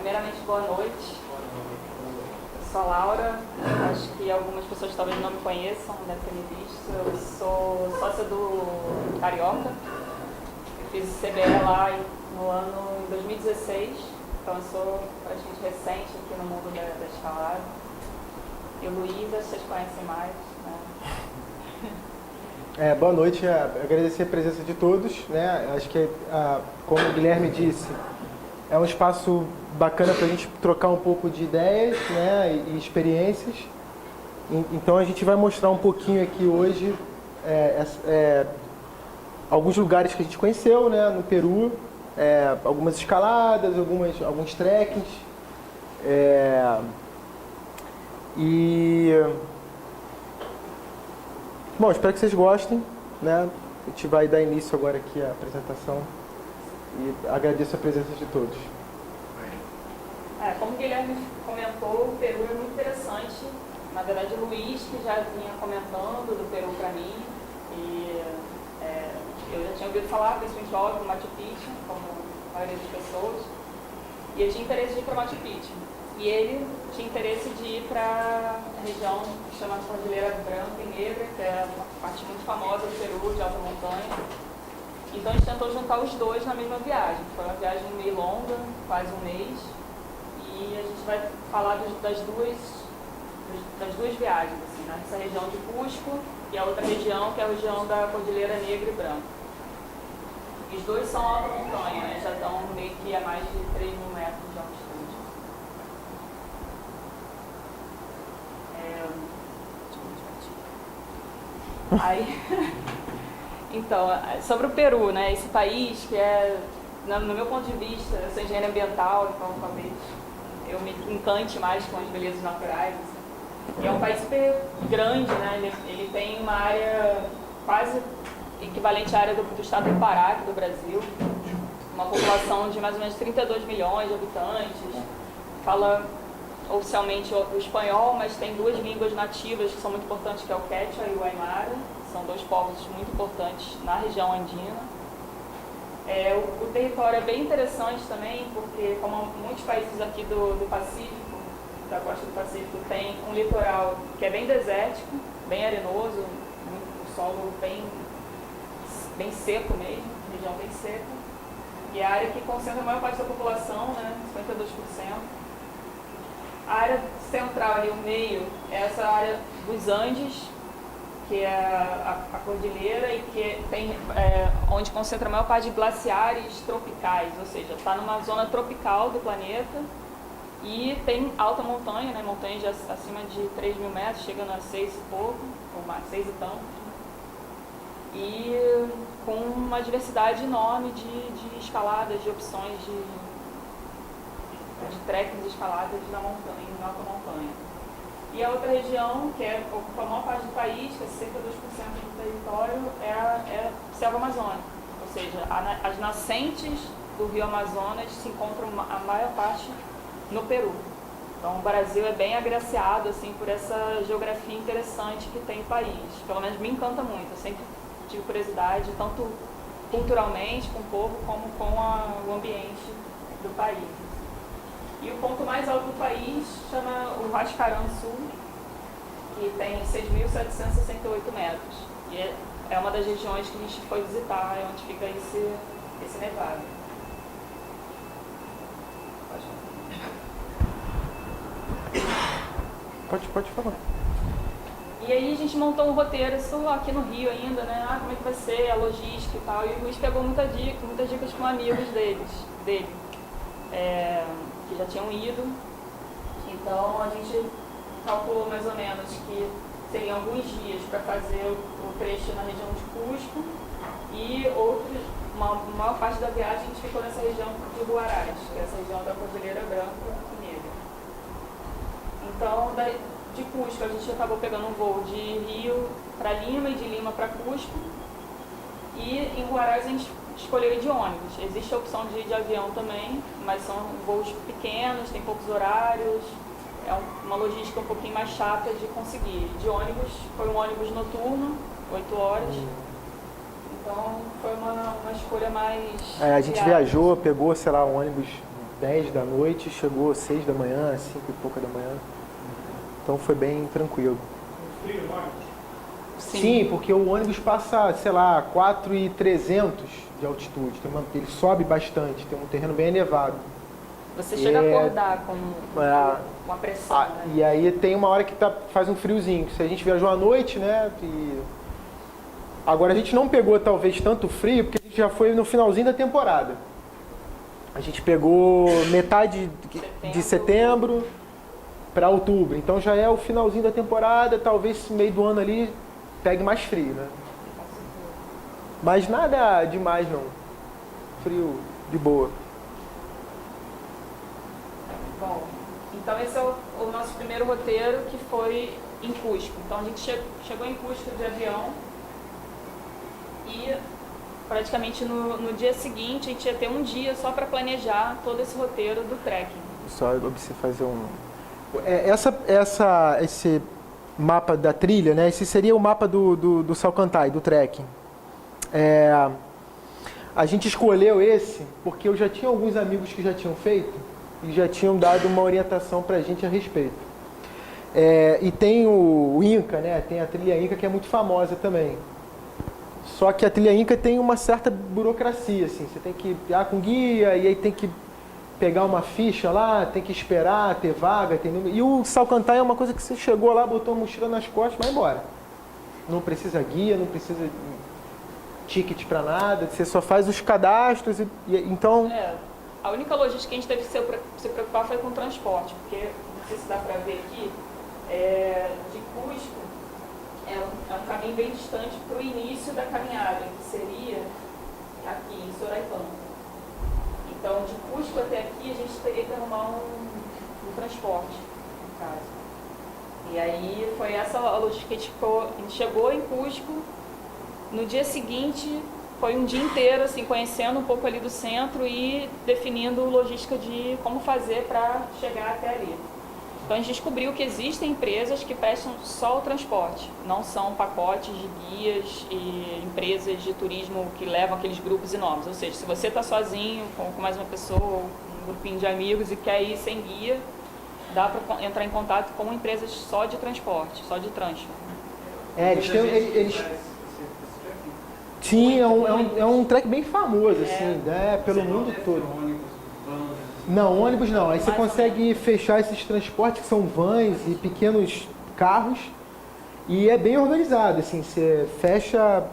Primeiramente, boa noite. Eu sou a Laura, acho que algumas pessoas talvez não me conheçam, devem ter me visto. Eu sou sócia do Carioca. Eu fiz o CBE lá no ano em 2016, então eu sou praticamente recente aqui no mundo da escalada. E o Luísa, vocês conhecem mais, né? Boa noite, agradecer a presença de todos, né? Acho que, como o Guilherme disse, é um espaço bacana para a gente trocar um pouco de ideias, né, e experiências. Então a gente vai mostrar um pouquinho aqui hoje alguns lugares que a gente conheceu, né, no Peru, algumas escaladas, alguns trekkings. Bom, espero que vocês gostem, né? A gente vai dar início agora aqui à apresentação e agradeço a presença de todos. Como o Guilherme comentou, o Peru é muito interessante. Na verdade, o Luiz, que já vinha comentando do Peru para mim, e eu já tinha ouvido falar, principalmente óbvio, do Machu Picchu, como a maioria das pessoas, e eu tinha interesse de ir para o Machu Picchu. E ele tinha interesse de ir para a região chamada Cordilheira Branca e Negra, que é uma parte muito famosa do Peru, de alta montanha. Então a gente tentou juntar os dois na mesma viagem. Foi uma viagem meio longa, quase um mês. E a gente vai falar das duas viagens, assim, né? Essa região de Cusco e a outra região, que é a região da Cordilheira Negra e Branca. Os dois são alta montanha, né? Já estão meio que a mais de 3.000 metros de altitude. Então, sobre o Peru, né? Esse país que no meu ponto de vista, eu sou engenheira ambiental, então talvez eu me encante mais com as belezas naturais. Assim. É um país super grande, né? Ele tem uma área quase equivalente à área do estado do Pará, aqui do Brasil. Uma população de mais ou menos 32 milhões de habitantes. Fala oficialmente o espanhol, mas tem duas línguas nativas que são muito importantes, que é o Quechua e o Aymara. São dois povos muito importantes na região andina. O território é bem interessante também, porque como muitos países aqui do Pacífico, da costa do Pacífico, tem um litoral que é bem desértico, bem arenoso, o solo bem seco mesmo, região bem seca. E a área que concentra a maior parte da população, né, 52%. A área central ali, o meio, é essa área dos Andes, que é a cordilheira e que tem onde concentra a maior parte de glaciares tropicais, ou seja, está numa zona tropical do planeta e tem alta montanha, né, montanhas acima de 3.000 metros, chegando a 6 e pouco, ou mais, 6 e tanto, e com uma diversidade enorme de escaladas, de opções de trekkings e escaladas na montanha, na alta montanha. E a outra região, que ocupa a maior parte do país, que é 62% do território, é a selva amazônica. Ou seja, as nascentes do rio Amazonas se encontram a maior parte no Peru. Então o Brasil é bem agraciado assim, por essa geografia interessante que tem o país. Pelo menos me encanta muito. Eu sempre tive curiosidade, tanto culturalmente com o povo, como com o ambiente do país. E o ponto mais alto do país chama o Huascarán Sul, que tem 6.768 metros. E é uma das regiões que a gente foi visitar, é onde fica esse nevado. Pode falar. E aí a gente montou um roteiro, isso aqui no Rio ainda, né? Como é que vai ser a logística e tal. E o Luiz pegou muitas dicas com amigos dele. Que já tinham ido. Então a gente calculou mais ou menos que seriam alguns dias para fazer o trecho na região de Cusco e uma maior parte da viagem a gente ficou nessa região de Huaraz, que é essa região da Cordilheira Branca e Negra. Então de Cusco a gente acabou pegando um voo de Rio para Lima e de Lima para Cusco, e em Huaraz a gente escolher de ônibus. Existe a opção de ir de avião também, mas são voos pequenos, tem poucos horários, é uma logística um pouquinho mais chata de conseguir. De ônibus, foi um ônibus noturno, 8 horas, então foi uma escolha mais... A gente viajou, pegou, sei lá, um ônibus 10 da noite, chegou 6 da manhã, 5 e pouca da manhã. Então foi bem tranquilo. Frio no ônibus? Sim, porque o ônibus passa, sei lá, 4.300 de altitude. Ele sobe bastante, tem um terreno bem elevado. Você chega a acordar com uma pressão, né? E aí tem uma hora que faz um friozinho. Se a gente viajou à noite, né? Agora a gente não pegou talvez tanto frio, porque a gente já foi no finalzinho da temporada. A gente pegou metade de setembro para outubro. Então já é o finalzinho da temporada, talvez meio do ano ali pegue mais frio, né? Mas nada demais não. Frio de boa. Bom, então esse é o nosso primeiro roteiro, que foi em Cusco. Então a gente chegou em Cusco de avião e praticamente no dia seguinte a gente ia ter um dia só para planejar todo esse roteiro do trekking. Só você fazer um... Esse mapa da trilha, né? Esse seria o mapa do Salcantay, do trekking. A gente escolheu esse porque eu já tinha alguns amigos que já tinham feito e já tinham dado uma orientação para a gente a respeito. E tem o Inca, né? Tem a trilha Inca, que é muito famosa também. Só que a trilha Inca tem uma certa burocracia, assim. Você tem que ir com guia e aí tem que pegar uma ficha lá, tem que esperar, ter vaga, tem número. E o Salcantay é uma coisa que você chegou lá, botou a mochila nas costas, vai embora. Não precisa guia, não precisa ticket para nada, você só faz os cadastros então... A única logística que a gente teve que se preocupar foi com o transporte, porque, não sei se dá para ver aqui, de Cusco é um caminho bem distante para o início da caminhada, que seria aqui em Soraipama. Então, de Cusco até aqui, a gente teria que arrumar um transporte, no caso. E aí foi essa a logística que a gente chegou em Cusco. No dia seguinte, foi um dia inteiro, assim, conhecendo um pouco ali do centro e definindo logística de como fazer para chegar até ali. Então a gente descobriu que existem empresas que prestam só o transporte, não são pacotes de guias e empresas de turismo que levam aqueles grupos enormes. Ou seja, se você está sozinho, com mais uma pessoa, um grupinho de amigos e quer ir sem guia, dá para entrar em contato com empresas só de transporte, só de transfer. Sim, é um trek bem famoso, assim, pelo mundo todo. Não, ônibus não. Aí você consegue fechar esses transportes que são vans e pequenos carros e é bem organizado, assim, você fecha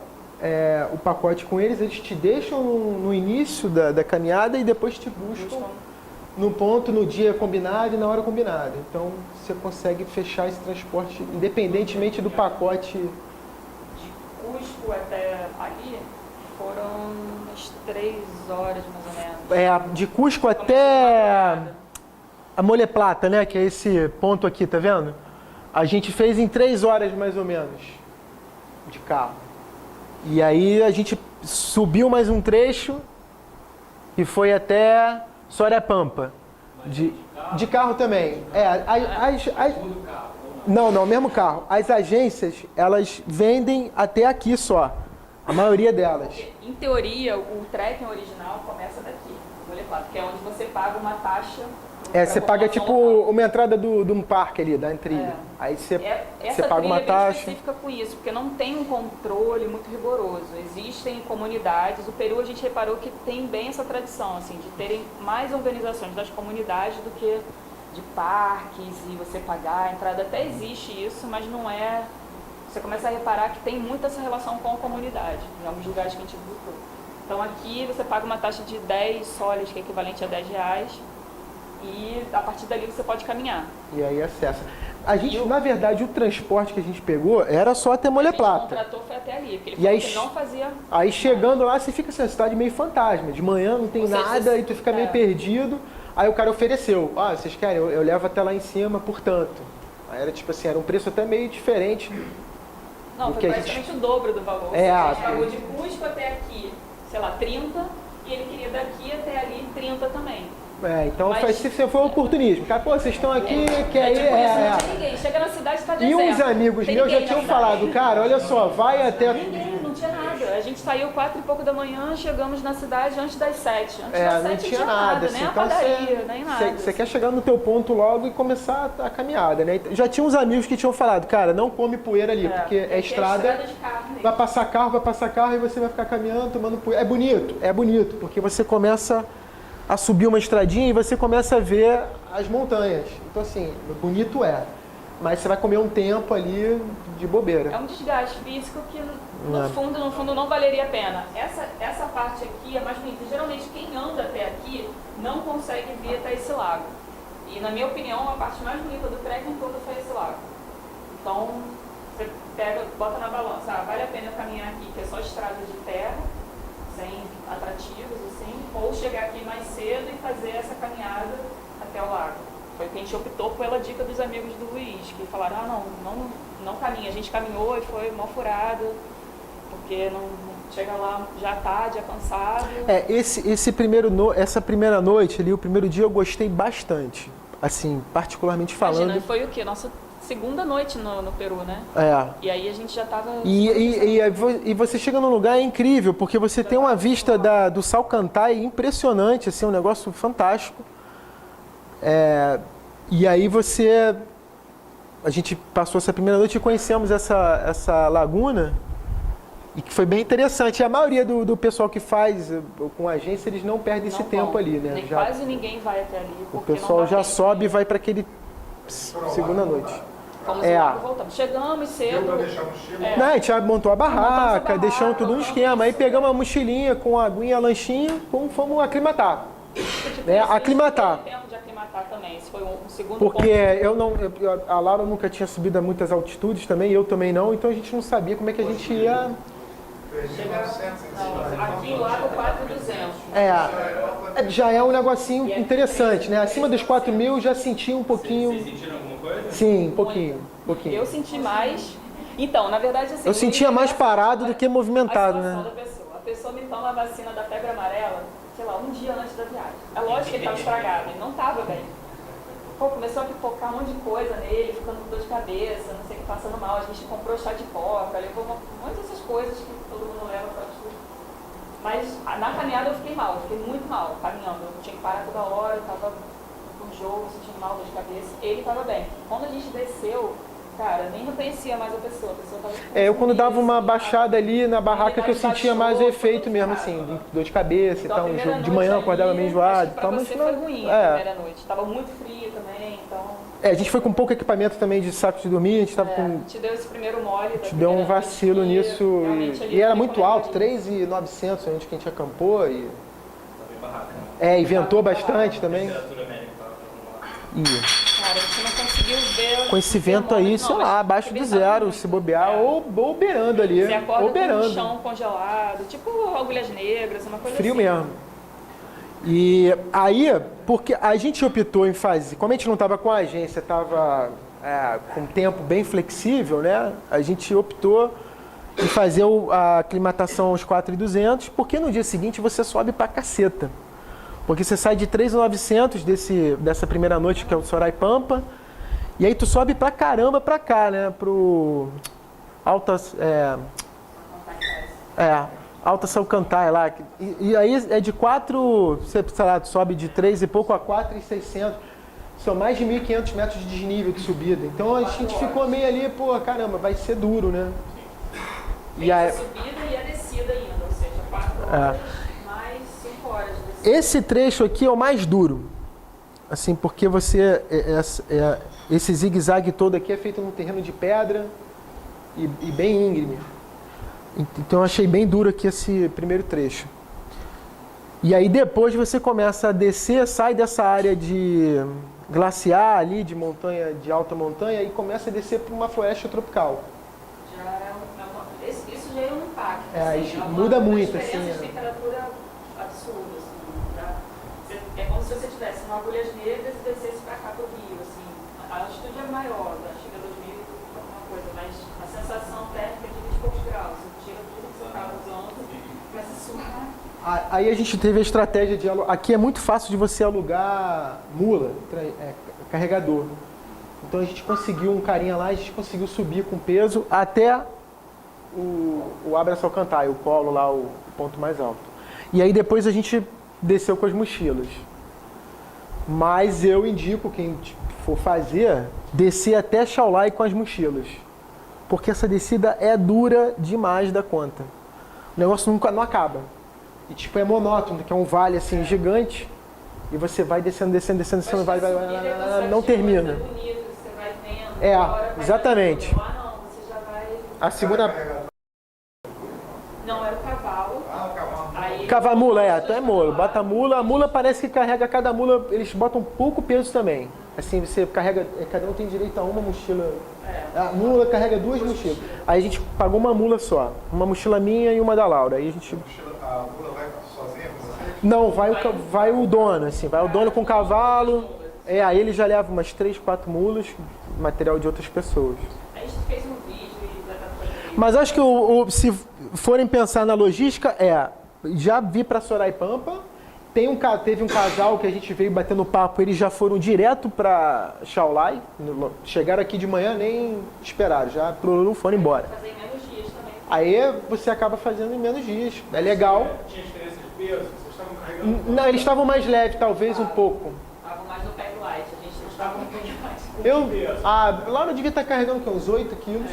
o pacote com eles, eles te deixam no início da caminhada e depois te buscam no ponto, no dia combinado e na hora combinada. Então você consegue fechar esse transporte independentemente do pacote. De Cusco até ali foram umas 3 horas mais ou menos. De Cusco até a Molhe Plata, né? Que é esse ponto aqui, tá vendo? A gente fez em 3 horas mais ou menos de carro. E aí a gente subiu mais um trecho e foi até Soarapampa. De carro também. Não, mesmo carro. As agências, elas vendem até aqui só. A maioria delas. Em teoria, o trekking original começa daqui, que é onde você paga uma taxa. Você paga tipo uma entrada de um parque ali, da trilha. Aí você paga uma taxa. Essa trilha é bem específica com isso, porque não tem um controle muito rigoroso. Existem comunidades. O Peru, a gente reparou que tem bem essa tradição, assim, de terem mais organizações das comunidades do que de parques e você pagar a entrada. Até existe isso, mas não é... Você começa a reparar que tem muito essa relação com a comunidade, em alguns lugares que a gente visitou. Então aqui você paga uma taxa de 10 soles, que é equivalente a R$10, e a partir dali você pode caminhar. E aí acessa. A gente, na verdade, o transporte que a gente pegou era só até Molhe Plata. O contratou foi até ali, porque ele e aí, não fazia... Aí chegando lá, você fica essa cidade meio fantasma. De manhã não tem nada e tu fica meio perdido. Aí o cara ofereceu, vocês querem? Eu levo até lá em cima, portanto. Aí era tipo assim, era um preço até meio diferente. Não, foi praticamente o dobro do valor. A gente pagou de Cusco até aqui, sei lá, 30, e ele queria daqui até ali 30 também. Então foi um oportunismo. Cara, vocês estão aqui, que aí... Não tinha ninguém. Chega na cidade e está deserto. E uns amigos meus já tinham falado, cara, olha só, vai até... Ninguém, não tinha nada. A gente saiu 4 e pouco da manhã, chegamos na cidade antes das 7. Antes das 7 não tinha nada, assim, nem a então padaria, nem nada. Você quer chegar no teu ponto logo e começar a caminhada, né? Já tinha uns amigos que tinham falado, cara, não come poeira ali, porque é estrada, de carro mesmo. vai passar carro e você vai ficar caminhando, tomando poeira. É bonito, porque você começa a subir uma estradinha e você começa a ver as montanhas. Então, assim, bonito mas você vai comer um tempo ali de bobeira. É um desgaste físico que, no fundo, não valeria a pena. Essa parte aqui é mais bonita. Geralmente, quem anda até aqui não consegue vir até esse lago. E, na minha opinião, a parte mais bonita do trekking todo foi esse lago. Então, você bota na balança, vale a pena caminhar aqui, que é só estrada de terra, sem atrativos, assim, ou chegar aqui mais cedo e fazer essa caminhada até o lago. Foi que a gente optou pela dica dos amigos do Luiz, que falaram, não caminha. A gente caminhou e foi mal furado, porque não chega lá já tarde, é cansado. Essa primeira noite ali, o primeiro dia eu gostei bastante, assim, particularmente falando. Imagina, foi o quê? Nossa segunda noite no Peru, né? E aí a gente já tava... E você chega num lugar incrível, porque você tem uma vista do Salcantay impressionante, assim, um negócio fantástico. E aí a gente passou essa primeira noite e conhecemos essa laguna, e que foi bem interessante. E a maioria do pessoal que faz com a agência, eles não perdem esse tempo ali, né? Quase ninguém vai até ali. O pessoal já sobe e vai para aquele segunda noite. Fomos lá e voltamos. Chegamos cedo. Não, a gente já montou a barraca, deixamos tudo no esquema. Aí pegamos a mochilinha com a aguinha, a lanchinha, fomos aclimatar. Aclimatar. Tempo de aclimatar também. Esse foi um segundo porque a Laura nunca tinha subido a muitas altitudes também, eu também não, então a gente não sabia como é que a gente ia... Aqui lá no 4.200. Já é um negocinho interessante, né? Acima dos 4.000 já senti um pouquinho... Vocês sentiram alguma coisa? Sim, um pouquinho. Eu senti mais... Então, na verdade, assim... Eu sentia mais parado do que movimentado, né? A pessoa me toma a vacina da febre amarela, sei lá, um dia antes da viagem. É lógico que ele estava estragado, ele não estava bem. Começou a pipocar um monte de coisa nele, ficando com dor de cabeça, não sei o que, passando mal. A gente comprou chá de coca, levou um monte dessas coisas que todo mundo leva para tudo. Mas na caminhada eu fiquei mal, fiquei muito mal caminhando. Eu tinha que parar toda hora, eu estava com jogo, sentindo mal, dor de cabeça. Ele estava bem. Quando a gente desceu, cara, nem reconhecia mais a pessoa estava... Eu quando dava uma baixada ali na barraca que eu sentia mais o efeito mesmo, assim, de dor de cabeça então, e tal, de manhã eu acordava meio enjoado. Pra você foi ruim a primeira noite, estava muito frio também, então... A gente foi com pouco equipamento também de saco de dormir, a gente estava com... Te deu esse primeiro mole. Te deu um vacilo nisso, e era muito alto, 3.900 onde que a gente acampou, e ventou bastante também. Cara, a gente não conseguiu ver... Com esse vento aí, sei lá, abaixo do zero, se bobear, ou beirando ali. Você acorda com o chão congelado, tipo agulhas negras, uma coisa frio assim. Mesmo. E aí, porque a gente optou em fazer, como a gente não estava com a agência, estava com tempo bem flexível, né? A gente optou em fazer a aclimatação aos 4.200, porque no dia seguinte você sobe pra caceta. Porque você sai de 3.900 dessa primeira noite, que é o Soraipampa, e aí tu sobe pra caramba pra cá, né? Pro Alta Salcantay lá. E aí é de 4, sei lá, tu sobe de 3 e pouco a 4.600. São mais de 1.500 metros de desnível de subida. Então a gente ficou meio ali, pô, caramba, vai ser duro, né? E a subida e a descida ainda, ou seja, 4 horas mais 5 horas de descida. Esse trecho aqui é o mais duro. Assim, porque esse zigue-zague todo aqui é feito num terreno de pedra e bem íngreme. Então eu achei bem duro aqui esse primeiro trecho. E aí depois você começa a descer, sai dessa área de glaciar ali, de montanha, de alta montanha, e começa a descer para uma floresta tropical. Isso já é um impacto. Muda muito, assim. De temperatura absurda, assim. É como se você estivesse em Agulhas Negras e descesse para cá para o Rio, assim. A altitude é maior, chega a 2.000 alguma coisa, mas a sensação térmica é de 20 e poucos graus. Você tira tudo que você estava usando e começa a suar. Aí a gente teve a estratégia de... Aqui é muito fácil de você alugar mula, carregador. Então a gente conseguiu um carinha lá, a gente conseguiu subir com peso até o Abra Salcantay, o polo lá, o ponto mais alto. E aí depois a gente desceu com as mochilas. Mas eu indico quem for fazer, descer até Shaolai com as mochilas. Porque essa descida é dura demais da conta. O negócio nunca não acaba. E tipo, é monótono, que é um vale assim gigante. E você vai descendo, vai, não termina. Exatamente. A segunda... Não, era o cavalo. Cavamula, então é mula. Bota a mula parece que carrega cada mula, eles botam pouco peso também. Assim, você carrega, cada um tem direito a uma mochila. A mula carrega 2 mochilas. Aí a gente pagou uma mula só. Uma mochila minha e uma da Laura. Aí a gente... A mula vai sozinha com você? Não, vai o dono, assim. Vai o dono com o cavalo. Aí ele já leva umas 3, 4 mulas, material de outras pessoas. A gente fez um vídeo e já tá fazendo. Mas acho que se forem pensar na logística, já vi para Soraipampa, teve um casal que a gente veio batendo papo, eles já foram direto para Shaolai, chegaram aqui de manhã, nem esperaram, já foram embora. Fazer em menos dias também. Aí você acaba fazendo em menos dias, é legal. Tinha diferença de peso? Vocês estavam carregando? Não, eles estavam mais leves, talvez um pouco. Estavam mais no peg light, a gente não estava um pouquinho mais. Lá eu devia estar carregando o quê? Uns 8 quilos.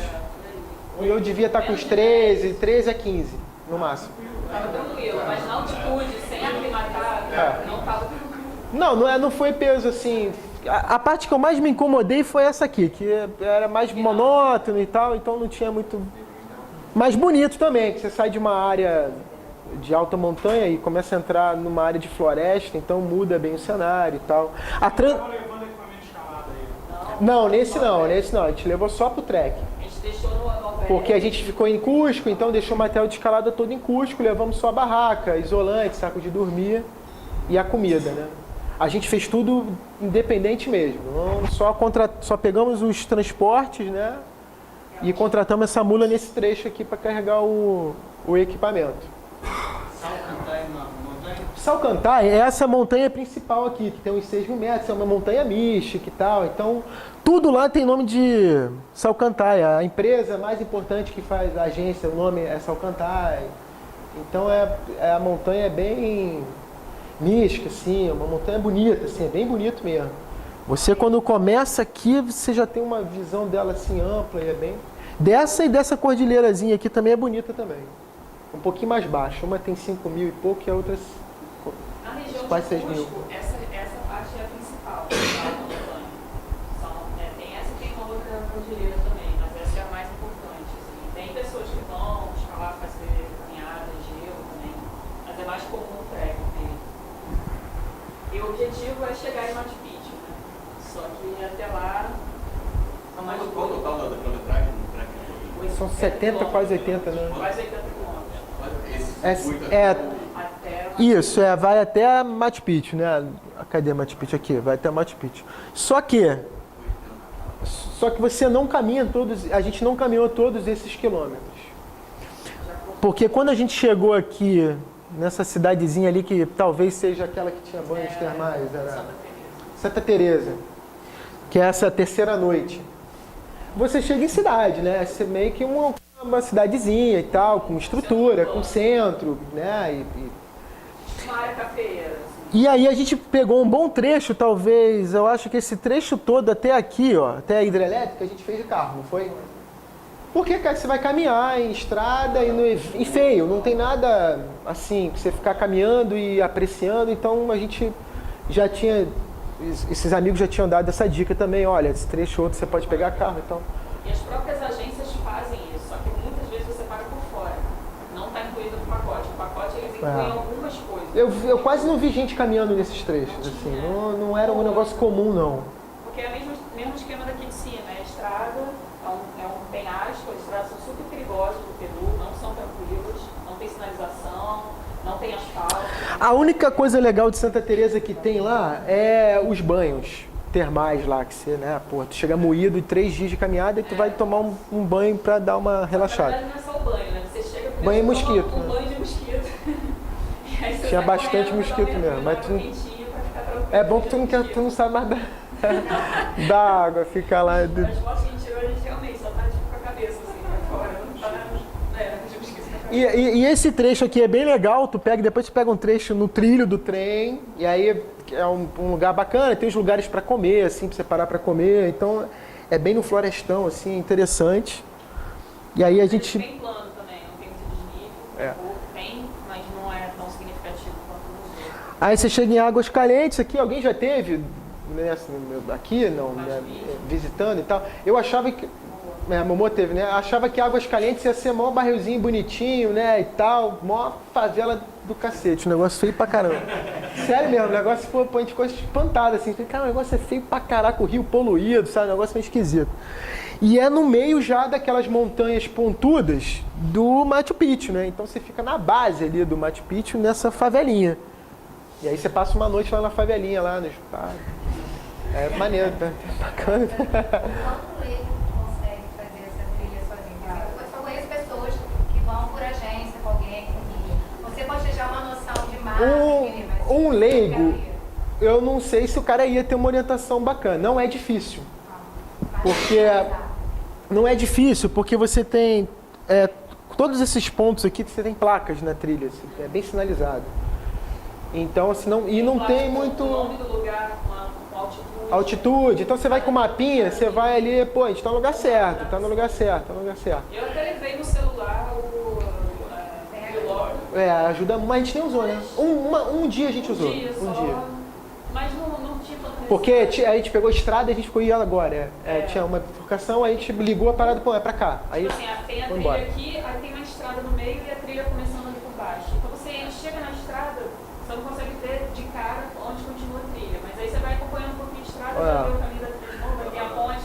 E eu devia estar com uns 13 a 15, no máximo. Estava tranquilo, mas na altitude, sem aclimatar, não estava tranquilo. Não foi peso assim. A parte que eu mais me incomodei foi essa aqui, que era mais monótono e tal, então não tinha muito... Mas bonito também, que você sai de uma área de alta montanha e começa a entrar numa área de floresta, então muda bem o cenário e tal. Estava levando equipamento de escalada aí? Não, nesse não, a gente levou só pro trek. A gente deixou no Porque a gente ficou em Cusco, então deixou o material de escalada todo em Cusco, levamos só a barraca, isolante, saco de dormir e a comida, né? A gente fez tudo independente mesmo, só pegamos os transportes, né? E contratamos essa mula nesse trecho aqui para carregar o equipamento. Salcantay na montanha? Salcantay é essa montanha principal aqui, que tem uns 6 mil metros, é uma montanha mística e tal, então tudo lá tem nome de Salcantay, a empresa mais importante que faz a agência, o nome é Salcantay, então a montanha é bem mística, assim, é uma montanha bonita, assim, é bem bonito mesmo. Você quando começa aqui, você já tem uma visão dela assim ampla e é bem... Dessa cordilheirazinha aqui também é bonita também. Um pouquinho mais baixa, uma tem 5 mil e pouco e a outra Na região quase de 6 mil. Cusco, essa parte é a principal, da montanha. Tem essa e tem uma outra cordilheira também, mas essa é a mais importante. Assim. Tem pessoas que vão escalar, fazer caminhada, gelo também, mas é mais comum o trek mesmo. E o objetivo é chegar em Machu Picchu, né? Só que até lá... Qual o total da quilometragem do trek? São 70, quase 80, né? Quase 80 quilômetros. Isso, vai até Machu Picchu, né? Cadê Machu Picchu? Aqui, vai até Machu Picchu. Só que você não caminha a gente não caminhou todos esses quilômetros. Porque quando a gente chegou aqui, nessa cidadezinha ali, que talvez seja aquela que tinha banhos termais, era Santa Teresa, que é essa terceira noite. Você chega em cidade, né? Você meio que uma cidadezinha e tal, com estrutura, com centro, né? Uma área cafeeira. E aí a gente pegou um bom trecho, talvez, eu acho que esse trecho todo até aqui, ó, até a hidrelétrica, a gente fez de carro, não foi? Porque, cara, você vai caminhar em estrada e feio, não tem nada assim, pra você ficar caminhando e apreciando, então a gente já tinha... Esses amigos já tinham dado essa dica também, olha, esse trecho outro você pode pegar carro, então... E as próprias agências fazem isso, só que muitas vezes você paga por fora. Não está incluído no pacote. O pacote eles incluem algumas coisas. Eu quase não vi gente caminhando nesses trechos, assim, não era um negócio comum, não. Porque é o mesmo esquema daqui de cima, é estrada, é um penhasco, as estradas são super perigosas do Peru, não são tranquilas, não tem sinalização, não tem asfalto. A única coisa legal de Santa Teresa que tem lá é os banhos termais lá, que você, né, pô, tu chega moído em 3 dias de caminhada e tu vai tomar um banho pra dar uma relaxada. Na verdade não é só o banho, né? Você chega primeiro Banho e toma mosquito, um né? banho de mosquito. E aí você Tinha sai bastante correndo, mosquito dá um mesmo, mas tu- quentinho pra ficar tranquilo. É bom que tu não sabe mais da água, fica lá... As fotos que a gente tirou, a gente realmente só tá tipo com a cabeça assim pra fora, não tá na E esse trecho aqui é bem legal, depois tu pega um trecho no trilho do trem, e aí é um lugar bacana, tem os lugares para comer, assim, para você parar para comer, então é bem no florestão, assim, interessante. E aí a gente... Bem plano também, não tem muito desnível, tem, mas não é tão significativo quanto nos outros. Aí você chega em Águas Calientes aqui, alguém já teve aqui, não, né, visitando e tal. Eu achava que... a Momô teve, né? Achava que Águas Calientes ia ser mó barrilzinho bonitinho, né? E tal, mó favela do cacete, um negócio feio pra caramba. Sério mesmo, o negócio a gente ficou espantado assim. Cara, o negócio é feio pra caraca, o rio poluído, sabe? Um negócio meio esquisito. E é no meio já daquelas montanhas pontudas do Machu Picchu, né? Então você fica na base ali do Machu Picchu, nessa favelinha. E aí você passa uma noite lá na favelinha, lá no... É maneiro, tá? Bacana. Quanto ele consegue fazer essa trilha sozinho? Eu só conheço pessoas que vão por agência com alguém, com guia. Você pode ter já uma noção de mar, um leigo, eu não sei se o cara ia ter uma orientação bacana. Não é difícil. Porque não é difícil, porque você tem todos esses pontos aqui, você tem placas na trilha, é bem sinalizado. Então, assim, não tem muito... O nome do lugar com altitude. Então você vai com o mapinha, você vai ali, pô, a gente tá no lugar certo, tá no lugar certo, tá no lugar certo. Eu até levei no celular o Log. Ajuda, mas a gente nem usou, né? Um dia a gente usou. Um dia. Mas não tinha tanta necessidade. Porque a gente pegou a estrada e a gente ficou indo agora. Tinha uma bifurcação, aí a gente ligou a parada, pô, é pra cá. Aí, tipo assim, tem a trilha embora. aqui, aí tem uma estrada no meio e a trilha começando ali por baixo. Então você chega na estrada, você não consegue ver de cara onde continua a trilha. Mas aí você vai acompanhando um pouquinho de estrada, vai ver o caminho da trilha de novo, vai ter a ponte,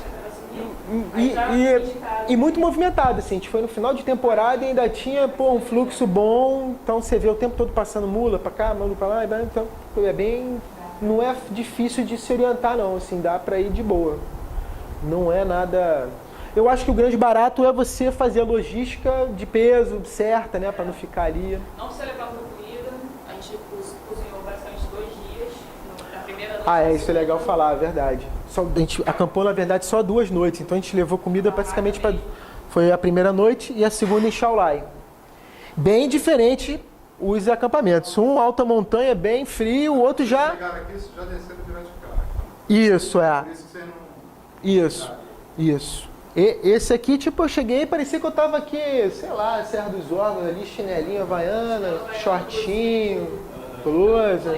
E muito movimentado, assim, a gente foi no final de temporada e ainda tinha, um fluxo bom, então você vê o tempo todo passando mula pra cá, mula pra lá, então é bem, não é difícil de se orientar não, assim, dá pra ir de boa, não é nada... Eu acho que o grande barato é você fazer a logística de peso certa, né, pra não ficar ali. Não precisa levar muita comida, a gente cozinhou basicamente 2 dias, na primeira noite. Isso é legal falar, é verdade. A gente acampou, na verdade, só 2 noites, então a gente levou comida praticamente para... Foi a primeira noite e a segunda em Shaolai. Bem diferente os acampamentos. Um alta montanha, bem frio, o outro já... Chegaram aqui, já desceram direto de carro. Isso, Por isso que você não... Isso. E esse aqui, eu cheguei e parecia que eu tava aqui, sei lá, Serra dos Órgãos ali, chinelinho, havaiana, shortinho, blusa...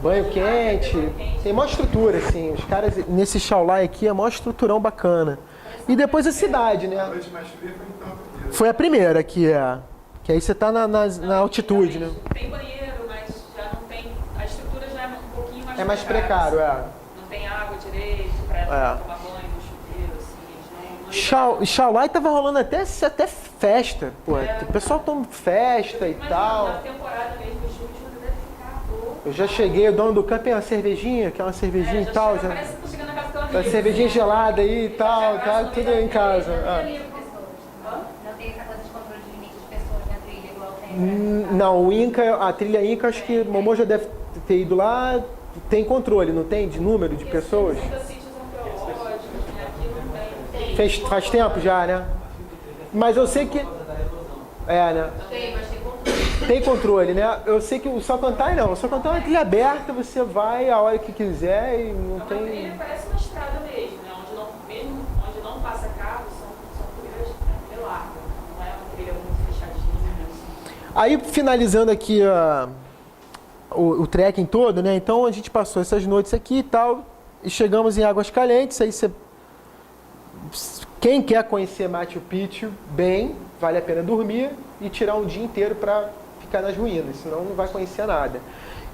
Banho quente, tem maior estrutura, assim, os caras nesse Shaolai aqui é maior estruturão bacana. E depois a cidade, né? A noite mais fria foi então. Foi a primeira que aí você tá na altitude, né? Tem banheiro, mas já não tem, a estrutura já é um pouquinho mais É mais precário, Não tem água direito pra tomar banho no chuveiro, assim, Shaolai tava rolando até festa, pô, o pessoal toma festa e tal. Na temporada mesmo, os chutes deve ficar louco. Eu já cheguei, o dono do campo é uma cervejinha, que é uma cervejinha e tal. Parece que tô chegando na casa do teu Uma amigo. cervejinha gelada aí e tal, tá tudo em casa. Não tem essa coisa de controle de limite de pessoas na trilha igual tem. Não, o Inca, a trilha Inca, acho que Momô já deve ter ido lá, tem controle, não tem? De número de pessoas? Sítios arqueológicos, né? Aqui não tem. Faz tempo já, né? Mas eu sei que... né? Tem, mas tem controle. Tem controle, né? Eu sei que o Salcantay não. O Salcantay é uma trilha aberta, você vai a hora que quiser e não A tem... trilha parece uma estrada mesmo, né? Onde não passa carro, são trilhas bem largas. Não é uma trilha muito fechadinha, assim. Aí, finalizando aqui o trekking todo, né? Então, a gente passou essas noites aqui e tal, e chegamos em Águas Calientes, aí você... Quem quer conhecer Machu Picchu, bem, vale a pena dormir e tirar um dia inteiro para ficar nas ruínas, senão não vai conhecer nada.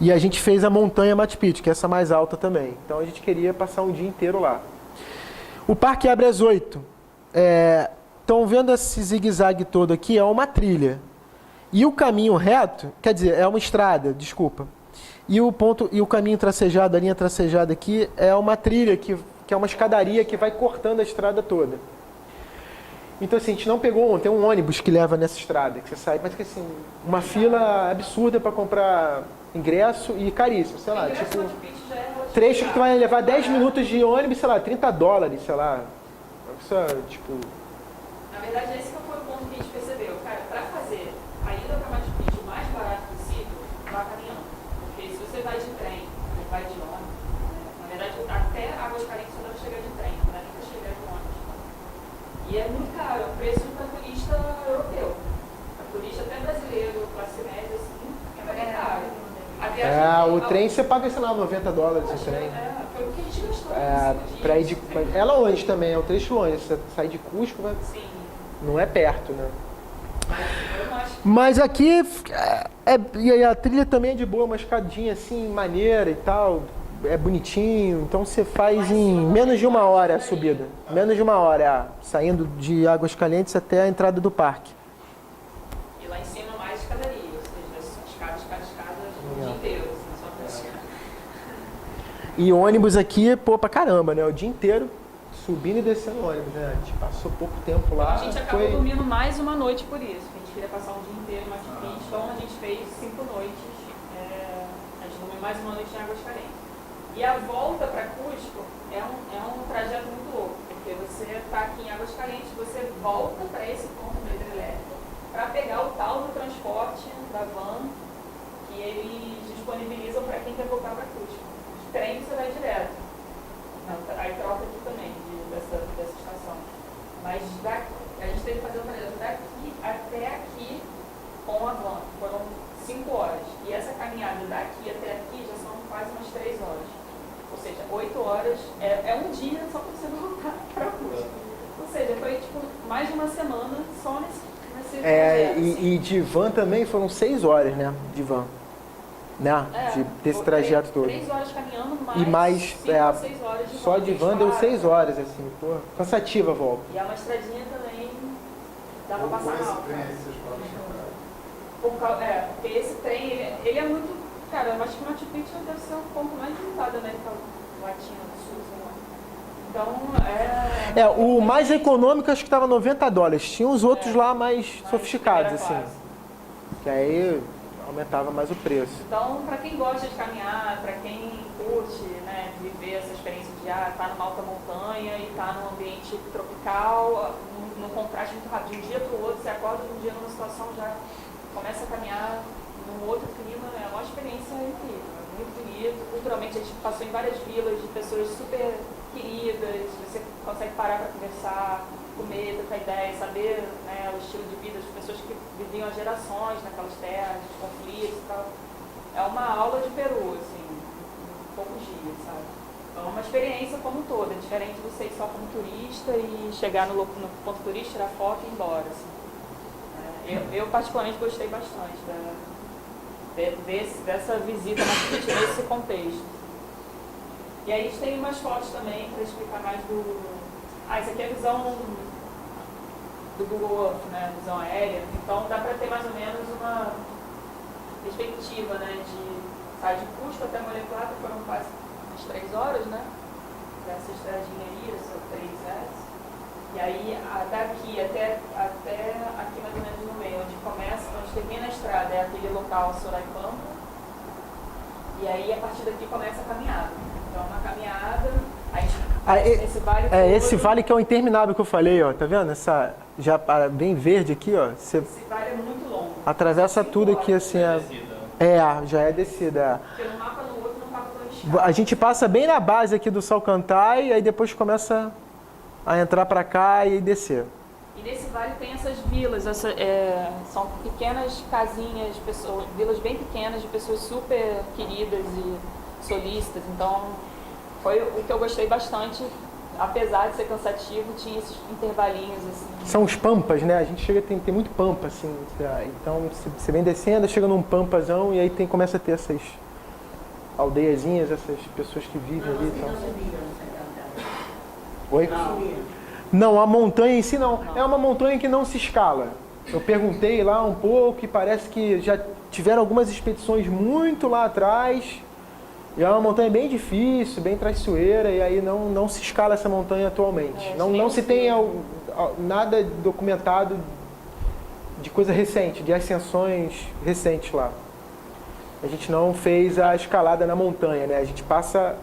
E a gente fez a montanha Machu Picchu, que é essa mais alta também. Então a gente queria passar um dia inteiro lá. O parque abre às 8. Estão vendo esse zigue-zague todo aqui? É uma trilha. E o caminho reto, quer dizer, é uma estrada, desculpa. E o caminho tracejado, a linha tracejada aqui, é uma trilha que é uma escadaria que vai cortando a estrada toda. Então, assim, a gente não pegou ontem um ônibus que leva nessa estrada, que você sai, mas que assim, uma fila absurda para comprar ingresso e caríssimo, sei lá, tipo, trecho que tu vai levar 10 minutos de ônibus, sei lá, $30, sei lá. Isso é, tipo... Na verdade, esse que foi o ponto que a gente percebeu. Cara, pra vai de trem, ele vai de ônibus. Na verdade, até Águas Calientes você deve chegar de trem, não dá nem para chegar de ônibus. E é muito caro, é o preço para turista europeu. Para turista até brasileiro, classe média, assim, é bem caro. A viagem o trem você paga, sei lá, $90 o trem. foi o que a gente gastou. Pra ir de, é longe também, é um trecho longe. Você sai de Cusco, Sim. não é perto, né? Mas eu não acho que Mas aqui, e a trilha também é de boa, uma escadinha assim, maneira e tal, é bonitinho, então você faz em menos de 1 hora a subida. Menos de 1 hora, saindo de Águas Calientes até a entrada do parque. e lá em cima mais escadaria, ou seja, escadas o dia inteiro, assim, só pra escada. E ônibus aqui, pô, pra caramba, né? O dia inteiro subindo e descendo ônibus, né? A gente passou pouco tempo lá. A gente acabou dormindo mais uma noite por isso. A gente queria passar um dia inteiro em Machu Picchu, então a gente fez 5 noites. A gente dormiu mais uma noite em Águas Calientes. E a volta para Cusco é um trajeto muito louco, porque você está aqui em Águas Calientes, você volta para esse ponto do hidrelétrico para pegar o tal do transporte da van que eles disponibilizam para quem quer voltar para Cusco. De trem você vai direto. Não, aí troca aqui também, dessa estação. Mas a gente teve que fazer um trajeto daqui até aqui com a van. Foram 5 horas. E essa caminhada daqui até aqui já são quase umas 3 horas. Ou seja, 8 horas é um dia só para você voltar para Cusco. Ou seja, foi tipo mais de uma semana só nesse trajeto. E de van também foram 6 horas, né? De van. Né? Desse trajeto todo. 3 horas caminhando, E mais 5 ou 6 horas de van. só de van deu 6 horas, assim, pô. Cansativa a volta. E é uma estradinha também, dá pra Com passar esse mal. trem aí, vocês podem comprar. Porque esse trem, ele é muito... Cara, eu acho que o Machu Picchu deve ser o ponto mais visitado da América Latina do Sul, sei lá. Então, o mais econômico acho que estava $90. Tinha os outros lá mais sofisticados, assim. classe. Que aí aumentava mais o preço. Então, para quem gosta de caminhar, para quem curte, né, viver essa experiência de estar numa alta montanha e estar num ambiente tropical, num contraste muito rápido, de um dia para o outro, você acorda de um dia numa situação, já começa a caminhar num outro clima, é uma experiência incrível, é muito bonito. Culturalmente, a gente passou em várias vilas de pessoas super queridas, você consegue parar para conversar, comer, trocar ideia, saber, né, o estilo de vida das pessoas que viviam há gerações naquelas terras, de conflitos e tal. É uma aula de Peru, assim, em poucos dias, sabe? É uma experiência como um todo, é diferente de você ir só como turista e chegar no ponto turístico, tirar foto e ir embora, assim. Eu particularmente gostei bastante dessa visita nesse contexto. E aí a gente tem umas fotos também para explicar mais do... isso aqui é a visão do Google Earth, né? Visão aérea. Então dá para ter mais ou menos uma perspectiva, né? De sair de Cusco até Molecular, foram quase umas 3 horas, né? Dessa estradinha aí, essa 3S. E aí daqui até aqui mais ou menos no meio, onde termina a estrada, é aquele local Soraipampa. E aí a partir daqui começa a caminhada. Então uma caminhada, esse vale todo, esse vale que é o interminável que eu falei, ó, tá vendo? Essa já bem verde aqui, ó. Você esse vale é muito longo. atravessa tudo aqui assim, já é descida. Porque no mapa no outro não estava tão escuro. A gente passa bem na base aqui do Salcantay e aí depois começa a entrar para cá e descer. E nesse vale tem essas vilas, são pequenas casinhas, vilas bem pequenas de pessoas super queridas e solícitas. Então, foi o que eu gostei bastante, apesar de ser cansativo, tinha esses intervalinhos assim. São os pampas, né? A gente chega, tem muito pampa, assim. Então, você vem descendo, chega num pampazão e aí começa a ter essas aldeiazinhas, essas pessoas que vivem ali. Então. Oi? Não, a montanha em si não. É uma montanha que não se escala. Eu perguntei lá um pouco e parece que já tiveram algumas expedições muito lá atrás. E é uma montanha bem difícil, bem traiçoeira, e aí não se escala essa montanha atualmente. Não se tem nada documentado de coisa recente, de ascensões recentes lá. A gente não fez a escalada na montanha, né? A gente passa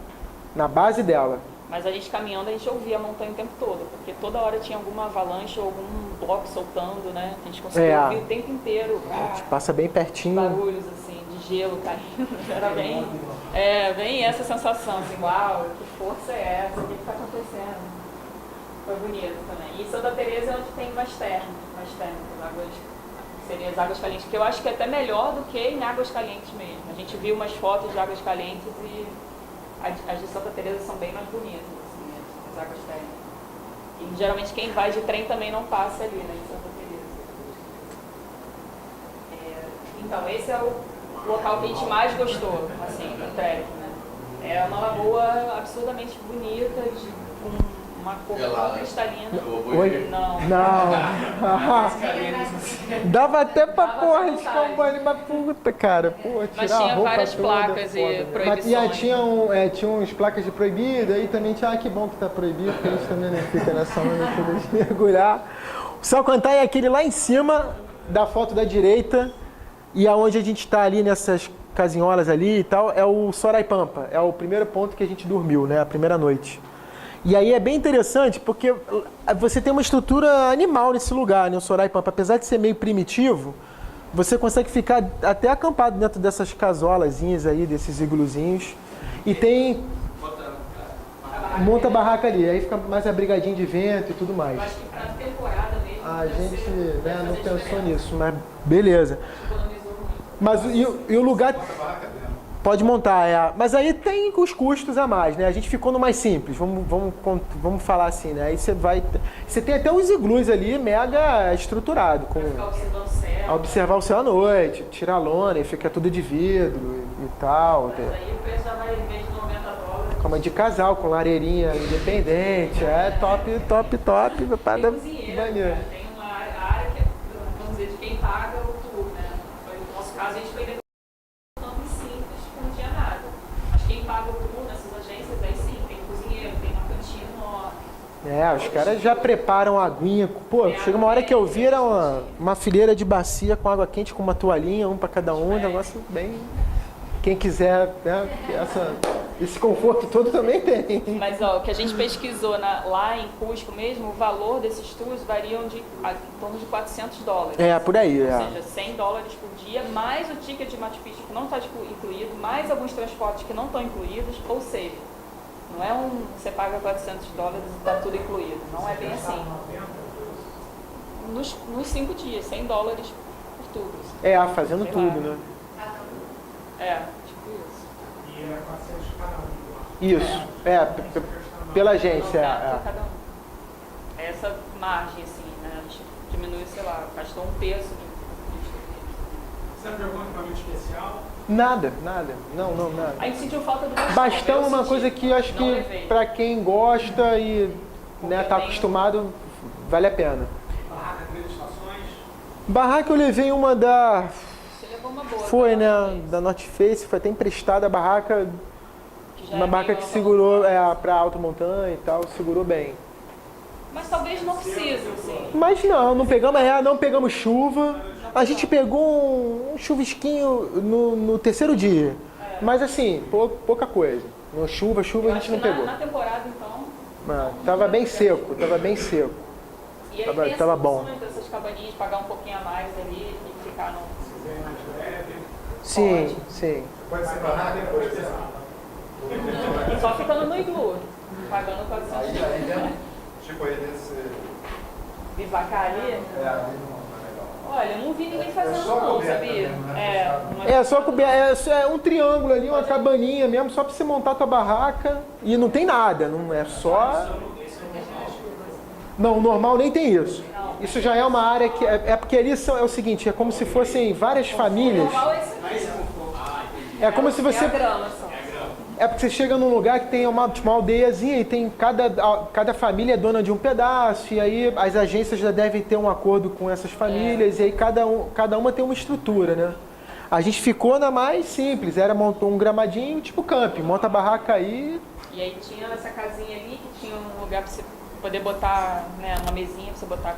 na base dela. Mas a gente caminhando, a gente ouvia a montanha o tempo todo, porque toda hora tinha alguma avalanche ou algum bloco soltando, né? A gente conseguia ouvir o tempo inteiro. A gente passa bem pertinho. Barulhos assim, de gelo caindo. Era bem... Vem essa sensação, assim, uau, que força é essa? O que está acontecendo? Foi bonito também. E Santa Teresa é onde tem mais termas, seriam as águas calientes, que eu acho que é até melhor do que em águas calientes mesmo. A gente viu umas fotos de águas calientes e as de Santa Teresa são bem mais bonitas, assim, as águas calientes. E geralmente quem vai de trem também não passa ali, né, em Santa Teresa. Então, esse é o local que a gente mais gostou, assim, do trekking, né? É uma lagoa absurdamente bonita, com uma cor tão cristalina. Oi? Não. Dava até pra porra de ficar um banho, mas puta, cara. Pô, Mas tirar a tinha roupa várias toda, placas e foda, né? proibições. Tinha uns placas de proibido, aí também tinha, que bom que tá proibido, porque a gente também não fica nessa onda de mergulhar. O Salcantay é aquele lá em cima da foto da direita, e aonde a gente tá ali nessas casinholas ali e tal, é o Soraipampa. É o primeiro ponto que a gente dormiu, né? A primeira noite. E aí é bem interessante porque você tem uma estrutura animal nesse lugar, né? O Soraipampa, apesar de ser meio primitivo, você consegue ficar até acampado dentro dessas casolazinhas aí, desses igluzinhos. E tem... monta a barraca ali, aí fica mais abrigadinho de vento e tudo mais. Eu acho que pra temporada mesmo. A gente, né, não pensou nisso, mas beleza. Mas e o lugar... Pode montar, mas aí tem os custos a mais, né? A gente ficou no mais simples, vamos falar assim, né? Aí você tem até os iglus ali mega estruturado, com observar o céu à noite, tirar a lona e fica tudo de vidro e tal. Mas aí o preço já vai, em vez de $90... Cama de casal, com lareirinha independente, top, para tem cozinheiro, banheiro. Tem uma área que é, vamos dizer, de quem paga o tour, né? No nosso caso, a gente foi paga o tour nessas agências, aí sim, tem cozinheiro, tem uma cantina nova. Os caras já preparam a aguinha. Pô, chega uma hora que eu vi, era uma fileira de bacia com água quente, com uma toalhinha, um pra cada um, um negócio bem... Quem quiser, né, esse conforto todo também tem. Mas ó, o que a gente pesquisou lá em Cusco mesmo, o valor desses tours variam em torno de $400. Por aí. Ou seja, $100 por dia, mais o ticket de Machu Picchu que não está incluído, mais alguns transportes que não estão incluídos, ou seja, não é você paga $400 e está tudo incluído, não é bem assim. Nos 5 dias, $100 por tudo. Fazendo Sei tudo, lá. né? Tipo isso. E era 400 cada um. Isso, pela agência. Cada um. Essa margem, assim, né? A gente diminui, sei lá, gastou um terço de Você levou um equipamento especial? Nada. Não, nada. A gente sentiu falta do bastão. Bastão é eu uma senti. coisa que eu acho Não que levei. pra quem gosta e né, tá acostumado, vale a pena. Barraca, 3 estações. Barraca eu levei uma da... Você levou uma boa. Foi, né? North Face, Da North Face, foi até emprestada a barraca. que já Uma é barraca meio que segurou alta pra alta montanha e tal, segurou bem. Mas talvez não precise, assim. Mas não pegamos chuva. A gente pegou um chuvisquinho no terceiro dia. Mas assim, pouca coisa. No chuva Eu a acho gente não que pegou. na temporada, então... Tava bem seco. E aí tem Tava as bom. opções dessas cabaninhas, pagar um pouquinho a mais ali e ficar no... Se vem mais leve. Sim. Pode ser barraca depois de Só ficando no iglu, pagando $400. Tipo aí desse. Bivacar ali? Ali não é legal. Olha, eu não vi ninguém fazendo só não, coberta sabia? mesmo, né? Só é um triângulo ali, uma cabaninha mesmo, só pra você montar tua barraca. E não tem nada, não é só... Não, o normal nem tem isso. Isso já é uma área que... É porque ali é o seguinte, é como se fossem várias famílias. Normal é isso aqui. É como se É você... a grama só. É porque você chega num lugar que tem uma aldeiazinha e tem cada família é dona de um pedaço, e aí as agências já devem ter um acordo com essas famílias, e aí cada uma tem uma estrutura, né? A gente ficou na mais simples, montou um gramadinho, tipo camping, monta a barraca aí. E aí tinha essa casinha ali que tinha um lugar pra você poder botar, né, uma mesinha pra você botar a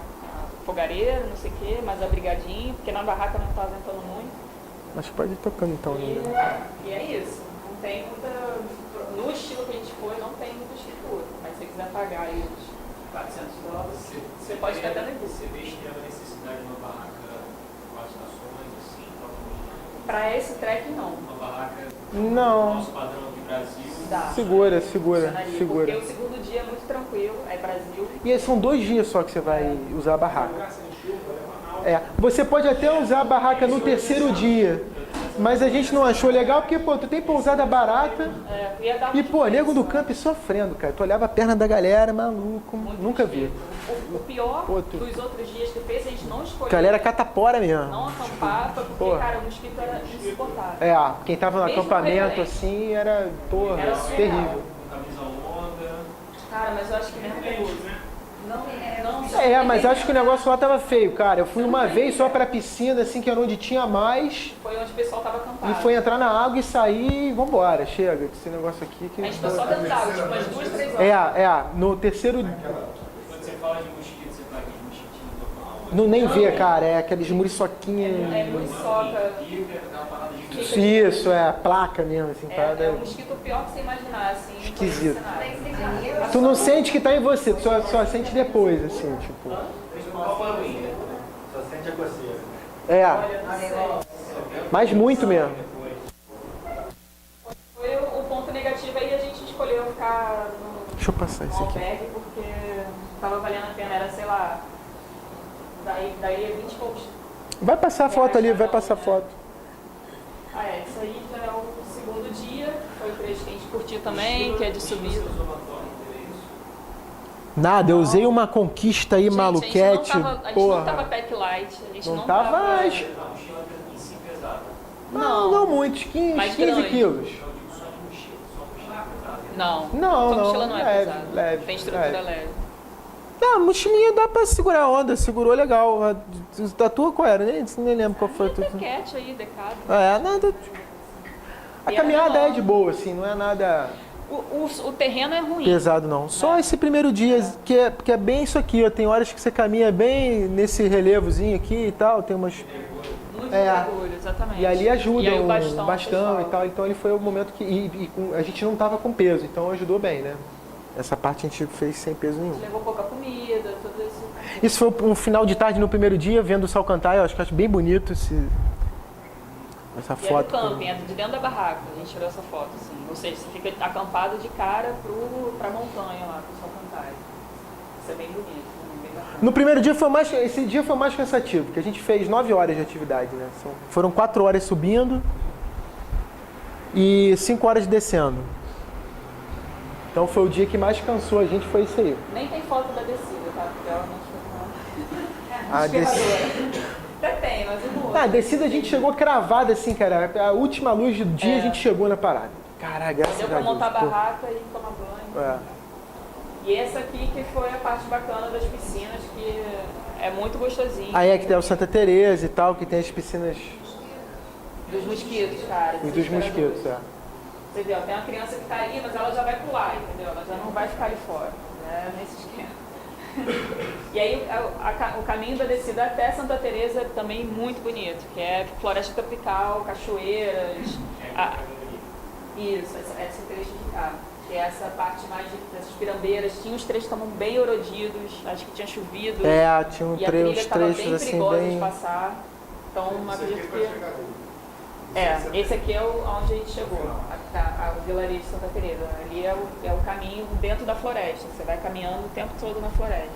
fogareira, não sei o que, mais abrigadinho, porque na barraca não tá ventando muito. Acho que pode ir tocando então, né? E é isso. Não tem muita... No estilo que a gente foi, não tem muita estrutura. Mas se você quiser pagar aí os $400, você pode ficar até no iglu. Você vê que tem a necessidade de uma barraca com as estações, assim, Pra esse trek, não. Uma barraca Não. nosso padrão aqui no Brasil. Dá. Segura. Funcionaria, porque o segundo dia é muito tranquilo, é Brasil. E são 2 dias só que você vai usar a barraca. Lugar sem chuva, é Manaus. É, você pode até usar a barraca no terceiro dia, mas a gente não achou legal porque, pô, tu tem pousada barata Ia dar e, muito pô, nego do difícil, campo sofrendo, cara. Tu olhava a perna da galera, maluco, muito nunca vi. difícil. O pior Outro. dos outros dias que fez, a gente não escolheu. Galera catapora mesmo. Não acampava, porque, porra. cara, o mosquito era insuportável. É, quem tava no Mesmo acampamento repelente. assim era, porra, Era surreal. terrível. Camisa onda. Cara, mas eu acho que mesmo com uso. Não, É, mas acho que o negócio lá tava feio, cara. Eu fui uma vez só pra piscina, assim, que era onde tinha mais, Foi onde o pessoal tava acampado. e foi entrar na água e sair e vambora, chega, esse negócio aqui que... A gente ficou só dentro d'água, tipo umas 2, 3 horas. No terceiro... Quando você fala de mosquito, você fala de mosquitinho normal. Não nem vê, cara, é aqueles muriçoquinhos... É muriçoca. Pica, aquela parada de Isso, é, placa mesmo, assim, É tá? o mosquito pior que você imaginar, assim. foi Esquisito. esse cenário. Tu não sente que tá em você, tu só sente depois, assim, tipo... Só sente a coceira. É, Olha, não sei. mas muito mesmo. Foi o ponto negativo aí, a gente escolheu ficar Deixa eu passar no isso aqui. albergue porque tava valendo a pena, era, sei lá, daí 20 e poucos. Vai passar a foto ali, vai passar a foto. Ah, isso aí já é o segundo dia, foi o trecho que a gente curtiu também, que é de subida. Nada, eu usei uma conquista aí, Gente, maluquete, a gente não tava porra. pack light, a gente Não não tava, tava... mas... A mochila em si pesada. Não muitos, 15 Mais 15 grande. quilos. Não, Não, sua não, mochila não é leve, pesada, leve, tem estrutura leve. leve. Ah, mochilinha dá pra segurar a onda, segurou legal. Da tua qual era? Nem lembro qual foi a tua. Decat aí, decado. É, nada... A E caminhada era é de boa, assim, não é nada O terreno é ruim. pesado, não. Só esse primeiro dia, que é bem isso aqui, ó. Tem horas que você caminha bem nesse relevozinho aqui e tal, tem umas... Muito É. seguro, exatamente. E ali ajuda E aí o um bastão, bastão e pessoal. tal. Então ele foi o momento que... a gente não tava com peso, então ajudou bem, né? Essa parte a gente fez sem peso nenhum. Levou pouca comida, tudo isso. Isso foi um final de tarde no primeiro dia, vendo o sol cantar. Eu acho bem bonito essa E é do foto. camping, é de dentro da barraca, a gente tirou essa foto, assim. Ou seja, você fica acampado de cara pra montanha lá, pro sol cantar. Isso é bem bonito, né? Bem bacana. No primeiro dia esse dia foi mais cansativo, porque a gente fez 9 horas de atividade, né? Foram 4 horas subindo e 5 horas descendo. Então foi o dia que mais cansou a gente, foi isso aí. Nem tem foto da descida, tá? Porque ela não A Até tem, mas eu não. Ah, a descida a gente chegou cravada assim, cara. A última luz do dia a gente chegou na parada. Caraca, graças Deu a pra Deus. montar a pô. barraca e tomar banho. É. E essa aqui que foi a parte bacana das piscinas, que é muito gostosinho. Aí é que tem o Santa Teresa e tal, que tem as piscinas Dos mosquitos, cara. e dos mosquitos, é. Você vê, ó, tem uma criança que tá ali, mas ela já vai pular, entendeu? Ela já não vai ficar ali fora. Né? Nesse esquema. E aí o caminho da descida até Santa Teresa é também muito bonito, que é floresta tropical, cachoeiras. Isso, esse trecho de cá. Que é essa parte mais dessas pirambeiras. Tinha uns trechos que estavam bem erodidos, acho que tinha chovido. É, tinha E a trilha uns estava bem trechos assim, perigosa de bem... passar. Então, acredito que... É, esse aqui é onde a gente chegou, o vilarejo de Santa Teresa. Ali é o caminho dentro da floresta. Você vai caminhando o tempo todo na floresta.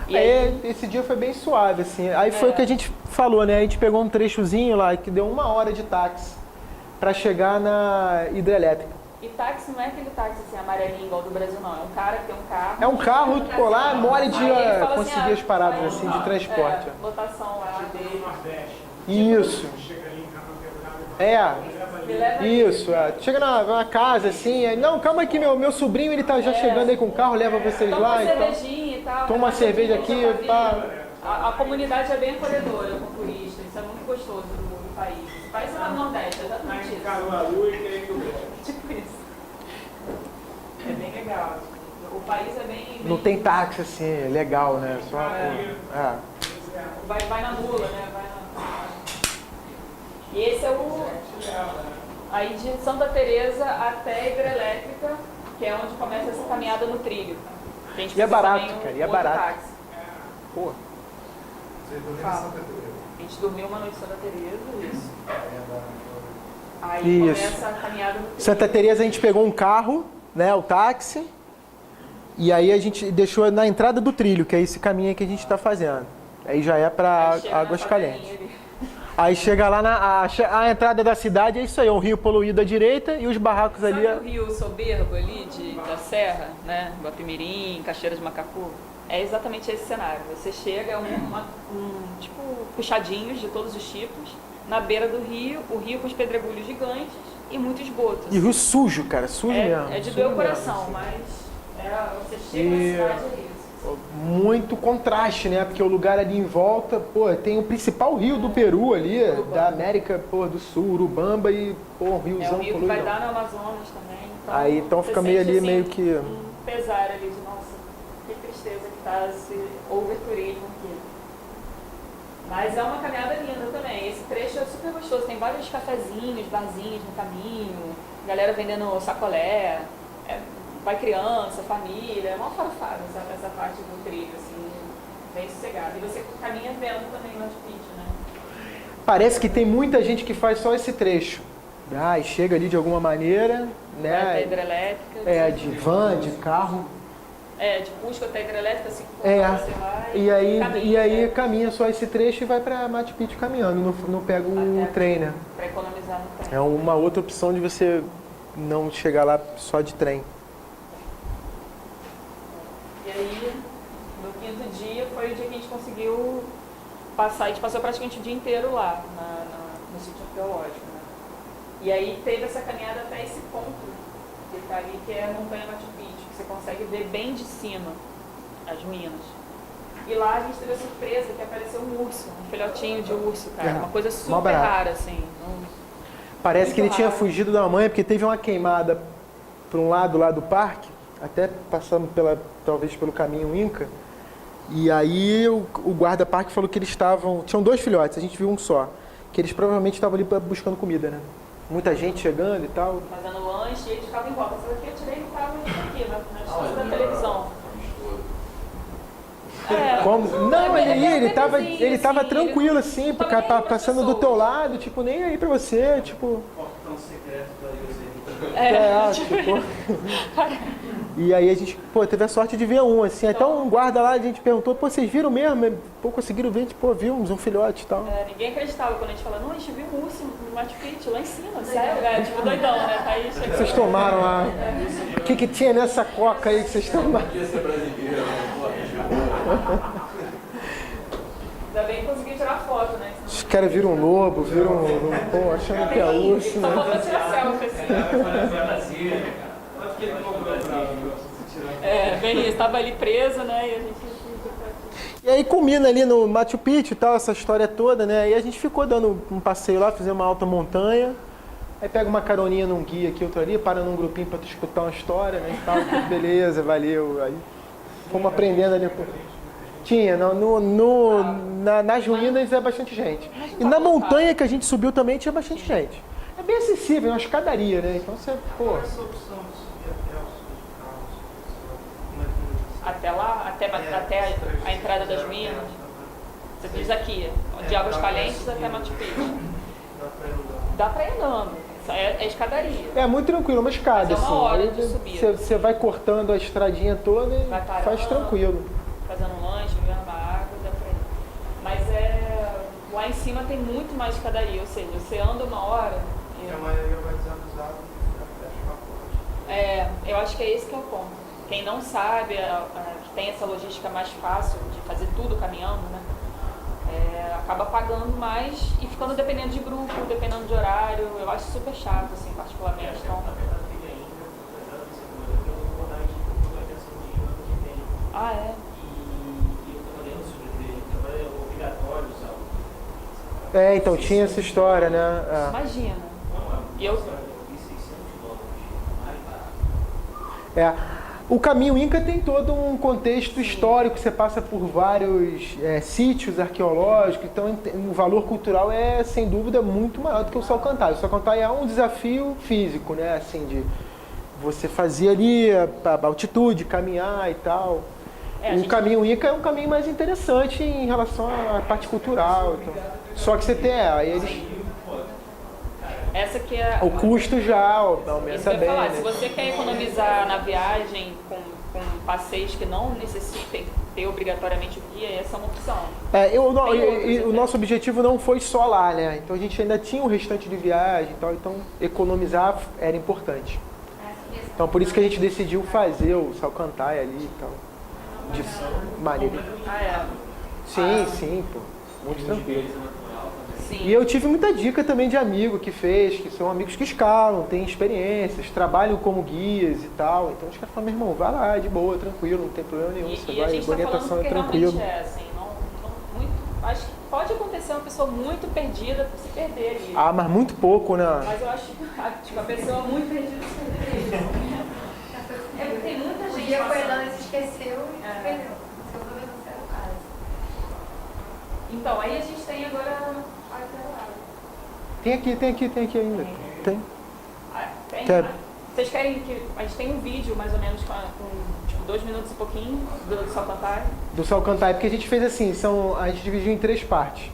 E Aí, esse dia foi bem suave, assim. Aí foi o que a gente falou, né? A gente pegou um trechozinho lá, que deu 1 hora de táxi pra chegar na hidrelétrica. E táxi não é aquele táxi assim, amarelinho igual do Brasil, não. É um cara que tem um carro. É um carro, pô, lá mole de Aí ele fala assim, conseguir as paradas, vai, assim, de transporte. Lotação lá No dele. Nordeste. Isso. Chega ali em Canaã, É, Me leva isso. É. Chega na casa, assim, aí, não, calma aqui, meu sobrinho, ele tá já chegando aí com o carro, leva vocês Toma lá uma e tal. cervejinha e tal. Toma uma né? cerveja Deixa aqui, pra vir. pá. A comunidade é bem acolhedora com turistas. Isso é muito gostoso do país. O país é lá no Nordeste, é Tá exatamente em isso. Caruaru e tem que ver. Tipo isso. É bem legal. O país é bem... Não tem táxi, assim, legal, né? Só, pô, é. Vai na mula, né? Vai na... E esse é o... Aí de Santa Teresa até a Hidrelétrica, que é onde começa essa caminhada no trilho. A gente E é pegou barato, também cara, e é outro barato. táxi. Pô. Vocês dormiram em Santa Teresa. A gente dormiu uma noite em Santa Teresa, isso. Aí Isso. começa a caminhada no trilho. Santa Teresa a gente pegou um carro, né, o táxi, e aí a gente deixou na entrada do trilho, que é esse caminho que a gente está fazendo. Aí já é para Aí chega Águas na Calientes. fazendinha ali. Aí chega lá a entrada da cidade, é isso aí, é um rio poluído à direita e os barracos ali. Sabe o rio Soberbo ali, da Serra, né? Guapimirim, Cachoeira de Macacu? É exatamente esse cenário. Você chega, tipo, puxadinhos de todos os tipos, na beira do rio, o rio com os pedregulhos gigantes e muito esgoto. E rio sujo, cara, sujo mesmo. É de sujo doer o mesmo. coração, mas você chega na cidade é isso. Muito contraste, né? Porque o lugar ali em volta, pô, tem o principal rio do Peru ali, Urubamba. da América, pô, do Sul, Urubamba e, pô, um É riozão um rio que vai poluído. dar no Amazonas também. Então, Aí, então você fica meio sente, ali, assim, meio que- um pesar ali de, nossa, que tristeza que tá esse overturismo aqui. Mas é uma caminhada linda também. Esse trecho é super gostoso. Tem vários cafezinhos, barzinhos no caminho, galera vendendo sacolé, vai criança, família, é uma farofada essa parte do trilho, assim, bem sossegada. E você caminha vendo também Machu Picchu, né? Parece que tem muita gente que faz só esse trecho. E chega ali de alguma maneira, Vai até né? hidrelétrica. De van, de carro. De Cusco até hidrelétrica, 5 É, você vai. e aí né, caminha só esse trecho e vai pra Machu Picchu caminhando, não pega o Até trem, né? pra economizar no trem. É uma outra opção de você não chegar lá só de trem. E aí, no quinto dia, foi o dia que a gente conseguiu passar. A gente passou praticamente o dia inteiro lá, no sítio arqueológico, né? E aí teve essa caminhada até esse ponto, que está ali, que é a Montanha Machu Picchu, que você consegue ver bem de cima as minas. E lá a gente teve a surpresa que apareceu um urso, um filhotinho de urso, cara. É, Uma coisa mó super barato. rara, assim. Parece Muito que ele tinha raro. fugido da mãe, porque teve uma queimada para um lado lá do parque, até passando talvez pelo caminho Inca. E aí o guarda-parque falou que eles tinham 2 filhotes, a gente viu um só, que eles provavelmente estavam ali buscando comida, né? Muita gente chegando e tal. Fazendo lanche, e eles ficavam em volta. Essa daqui eu tirei e estava aqui, na distância da televisão. Como? Não, ele tava assim, tranquilo assim, tava nem aí pras passando do pessoas. teu lado, tipo, nem aí pra você, tipo. Portão secreto pra você. Tipo. E aí a gente, teve a sorte de ver um, assim, até um guarda lá, a gente perguntou, vocês viram mesmo? Conseguiram ver, a gente, vimos um filhote e tal. Ninguém acreditava quando a gente falava, não, a gente viu um urso no Machu Picchu, lá em cima, sério, tipo doidão, né? Tá aí, O que vocês tomaram lá? O que tinha nessa coca aí que vocês tomaram? Podia ser brasileiro, né? Ainda bem que conseguiu tirar foto, né? Os caras viram um lobo, achando que é urso, Só né? faltou tirar selfie, assim. Mas que ele não comprou pra Bem isso, tava ali preso, né? E a gente... E aí culmina ali no Machu Picchu e tal, essa história toda, né? E a gente ficou dando um passeio lá, fizemos uma alta montanha. Aí pega uma caroninha num guia aqui, outro ali, para num grupinho pra tu escutar uma história, né? E tal, beleza, valeu. Aí fomos aprendendo ali. Tinha, nas ruínas é bastante gente. E na montanha que a gente subiu também tinha bastante gente. É bem acessível, é uma escadaria, né? Então você, Qual é essa opção de subir até o sul de carros? Como é que Até lá, até a entrada das minas. Você diz aqui, de Águas Calientes até Machu Picchu. dá pra ir andando? Dá pra ir andando. É escadaria. é muito tranquilo, uma escada, Mas é uma assim. hora Aí de subida. você vai cortando a estradinha toda e Vai parando. faz tranquilo. Fazendo um lanche, bebendo uma água, dá pra ir. Mas lá em cima tem muito mais escadaria, ou seja, você anda uma hora. Que a maioria vai desabusar e fecha a porta. Eu acho que é esse que é o ponto. Quem não sabe, que tem essa logística mais fácil de fazer tudo caminhando, né? Acaba pagando mais e ficando dependendo de grupo, dependendo de horário. Eu acho super chato, assim, particularmente. Então, é? Então tinha essa história, né? Imagina. E eu... O caminho Inca tem todo um contexto histórico, você passa por vários sítios arqueológicos, então o valor cultural é, sem dúvida, muito maior do que o Salcantay. O Salcantay é um desafio físico, né? Assim, de você fazer ali a altitude, caminhar e tal. O caminho Inca é um caminho mais interessante em relação à parte cultural. Então. Só que você tem, aí eles... Essa que é... O custo já Isso aumenta que eu ia bem, falar, né? se você quer economizar na viagem com passeios que não necessitem ter obrigatoriamente o guia, essa é uma opção. O nosso objetivo não foi só lá, né? Então a gente ainda tinha o restante de viagem e tal, então economizar era importante. Então por isso que a gente decidiu fazer o Salcantay ali e tal. De maneira. Sim, pô. Muito tranquilo. Sim. E eu tive muita dica também de amigo que fez, que são amigos que escalam, têm experiências, trabalham como guias e tal. Então os caras falam, meu irmão, vai lá, de boa, tranquilo, não tem problema nenhum. Você vai, a orientação é tranquilo. Assim, acho que pode acontecer uma pessoa muito perdida se perder ali. Ah, mas muito pouco, né? Mas eu acho que a pessoa muito perdida se perder. É porque tem muita gente. O dia foi passando. andando, se esqueceu e perdeu. Se eu tô vendo o caso. Então, aí a gente tem agora aquela. Tem aqui ainda. Tem. Tem? Quer- Vocês querem que. A gente tem um vídeo mais ou menos com tipo 2 minutos e pouquinho do Salcantay. Do Salcantay, porque a gente fez assim, a gente dividiu em 3 partes.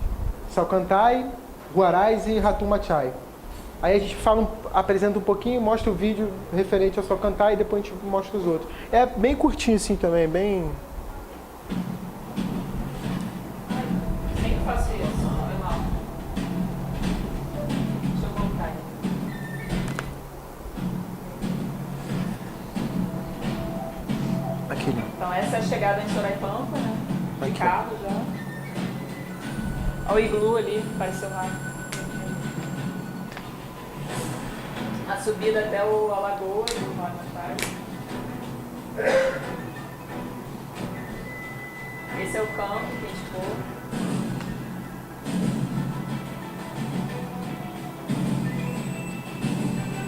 Salcantay, Huaraz e Ratumachai. Aí a gente apresenta um pouquinho, mostra o vídeo referente ao Salcantay e depois a gente mostra os outros. É bem curtinho assim também, bem... Sempre faço isso, não é mal. Deixa eu voltar aí. Aqui, né? Então essa é a chegada em Soraipampa, né? De Aqui. carro já. Olha o iglu ali, apareceu lá. A subida até o Alagoas, do lado mais tarde. Esse é o campo que a gente for.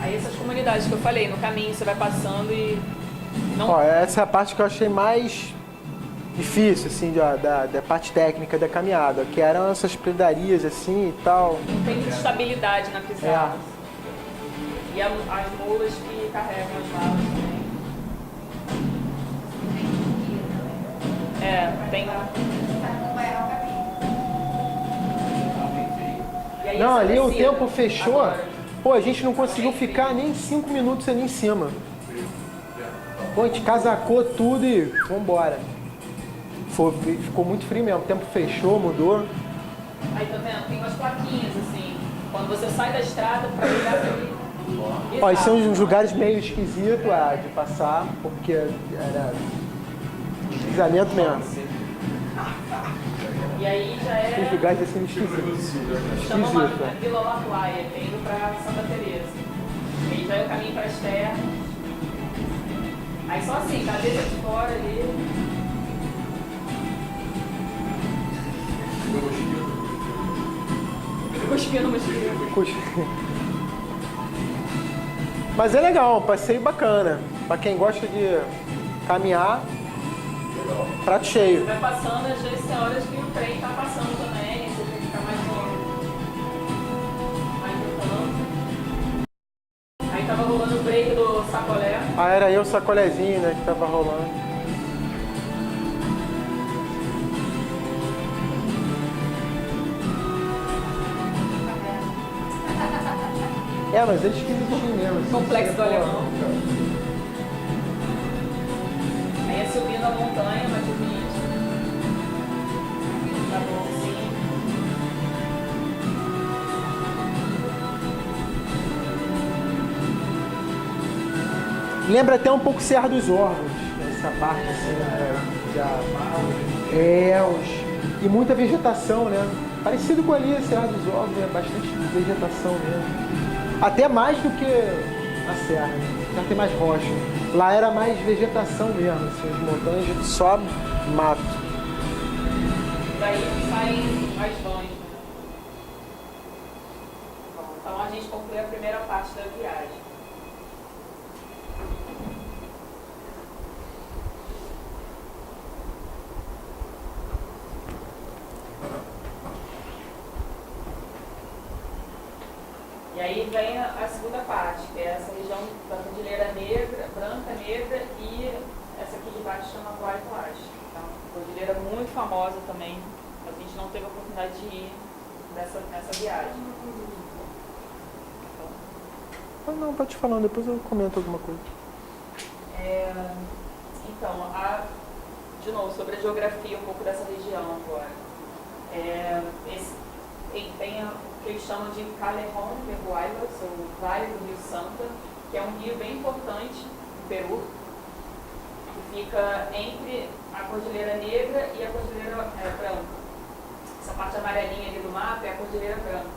Aí essas comunidades que eu falei, no caminho você vai passando e não. Ó, essa é a parte que eu achei mais difícil, assim, da parte técnica da caminhada, que eram essas predarias assim e tal. Não tem muita estabilidade na pisada. E as mulas que carregam as malas também. Tem. E aí Não, essa ali o descida, tempo fechou. agora. Pô, a gente não conseguiu ficar nem 5 minutos ali em cima. Pô, a gente casacou tudo e vambora. Ficou muito frio mesmo, o tempo fechou, mudou. Aí tá vendo? Tem umas plaquinhas assim. Quando você sai da estrada pra ligar ali. Ó, esses são uns lugares meio esquisitos de passar, porque era deslizamento mesmo. E aí já Esses é. lugares assim esquisitos. Chama uma Esquisito. Vila La Playa, que é indo pra Santa Teresa. E aí já é o caminho para as terras. Aí só assim, cabeça de fora ali. Cuspindo no mosquito. Mas é legal, um passeio bacana. Pra quem gosta de caminhar, prato cheio. Vai passando, às vezes tem horas que o trem tá passando também, você tem que ficar mais no canto. Aí tava rolando o break do sacolé. Ah, era eu o sacolezinho, né, que tava rolando. Mas eles que existiam mesmo. assim, Complexo do pô, Alemão. Aí é subindo a montanha, Machu Picchu. Tá bom, sim. Lembra até um pouco Serra dos Órgãos, essa parte assim, e muita vegetação, né? Parecido com ali, Serra dos Órgãos, é bastante vegetação mesmo. Até mais do que a serra, né? Já tem mais rocha. Lá era mais vegetação mesmo, assim, as montanhas só mato. Daí saem as vans, né? Bom, então a gente conclui a primeira parte da viagem. E aí vem a segunda parte, que é essa região da Cordilheira Negra, Branca, Negra e essa aqui de baixo chama Guaratuache. cordilheira muito famosa também. A gente não teve a oportunidade de ir nessa viagem. Não, pode falar, depois eu comento alguma coisa. Então, de novo, sobre a geografia um pouco dessa região agora. Tem o que eles chamam de Callejon de Huaylas, ou Vale do Rio Santa, que é um rio bem importante no Peru, que fica entre a Cordilheira Negra e a Cordilheira Branca. Essa parte amarelinha ali do mapa é a Cordilheira Branca.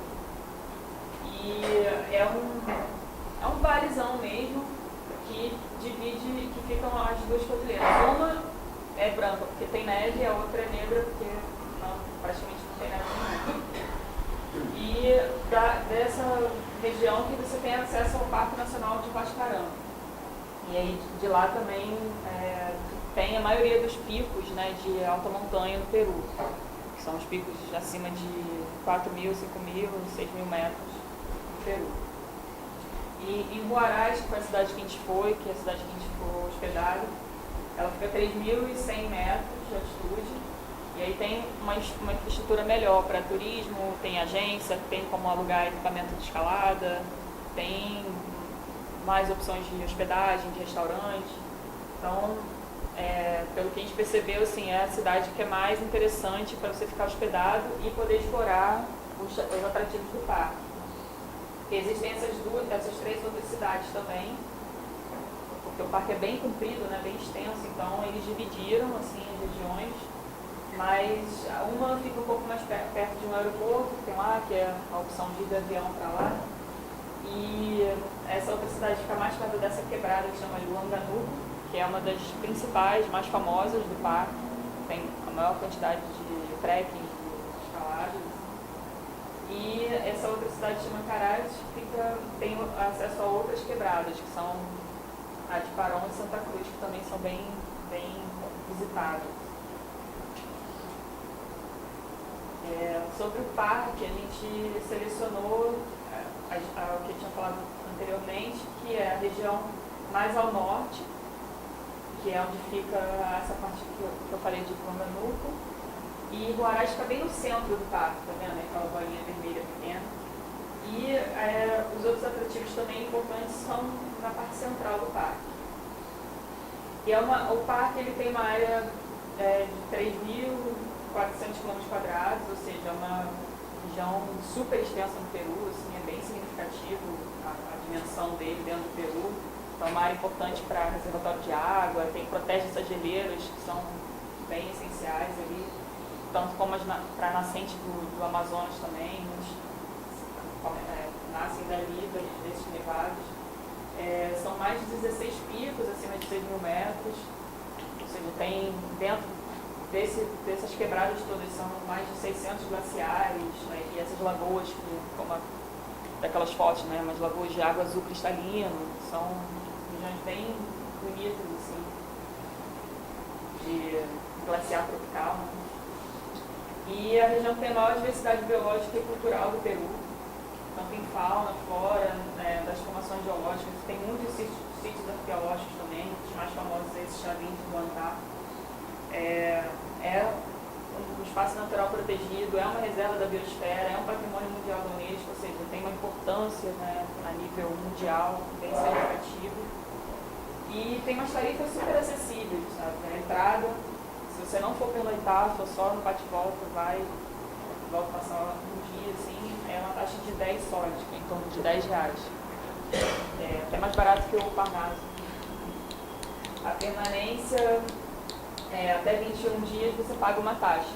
E é um valezão mesmo que divide, que ficam as duas cordilheiras. Uma é branca porque tem neve e a outra é negra porque praticamente não tem neve nenhuma. E dessa região que você tem acesso ao Parque Nacional de Huascarán. E aí de lá também tem a maioria dos picos, né, de alta montanha no Peru, que são os picos acima de 4.000, 5.000, 6.000 metros no Peru. E em Huaraz, que foi a cidade que a gente foi, que é a cidade que a gente ficou hospedado, ela fica a 3.100 metros de altitude. E aí tem uma infraestrutura melhor para turismo, tem agência, tem como alugar equipamento de escalada, tem mais opções de hospedagem, de restaurante. Então, pelo que a gente percebeu, assim, é a cidade que é mais interessante para você ficar hospedado e poder explorar os atrativos do parque. Porque existem essas 3 outras cidades também, porque o parque é bem comprido, né, bem extenso, então eles dividiram assim, as regiões, mas uma fica um pouco mais perto de um aeroporto que tem lá, que é a opção de ir de avião para lá, e essa outra cidade fica mais perto dessa quebrada que chama de Longanuco, que é uma das principais, mais famosas do parque, tem a maior quantidade de trekking, de escaladas. E essa outra cidade chama Caraz, tem acesso a outras quebradas, que são a de Parón e Santa Cruz, que também são bem visitadas. Sobre o parque, a gente selecionou o que eu tinha falado anteriormente, que é a região mais ao norte, que é onde fica essa parte que eu falei de Longanuco. E Huaraz fica bem no centro do parque, tá vendo? Aquela bolinha vermelha pequena. E os outros atrativos também importantes são na parte central do parque. E o parque ele tem uma área de 3.400 km², ou seja, é uma região super extensa no Peru, assim, é bem significativo a dimensão dele dentro do Peru. Então, é uma área importante para reservatório de água, protege essas geleiras que são bem essenciais ali, tanto como para a nascente do Amazonas também, nascem dali, desses nevados. São mais de 16 picos, acima de 6.000 metros, ou seja, tem dentro dessas quebradas todas, são mais de 600 glaciares, né, e essas lagoas, como daquelas fotos, né, umas lagoas de água azul cristalino, são regiões bem bonitas, assim, de glaciar tropical, né? E a região tem a maior diversidade biológica e cultural do Peru, então tem fauna, flora, das formações geológicas, tem muitos sítios arqueológicos também, os mais famosos esses Chavins do Huantar. É um espaço natural protegido, é uma reserva da biosfera, é um patrimônio mundial da Unesco, ou seja, tem uma importância, né, a nível mundial bem significativo. E tem umas tarifas super acessíveis, sabe? A entrada, se você não for pernoitar, for só no bate-volta, volta passar um dia, assim, é uma taxa de 10 soles, que é em torno de R$10. É mais barato que o Parnaso. A permanência, até 21 dias você paga uma taxa,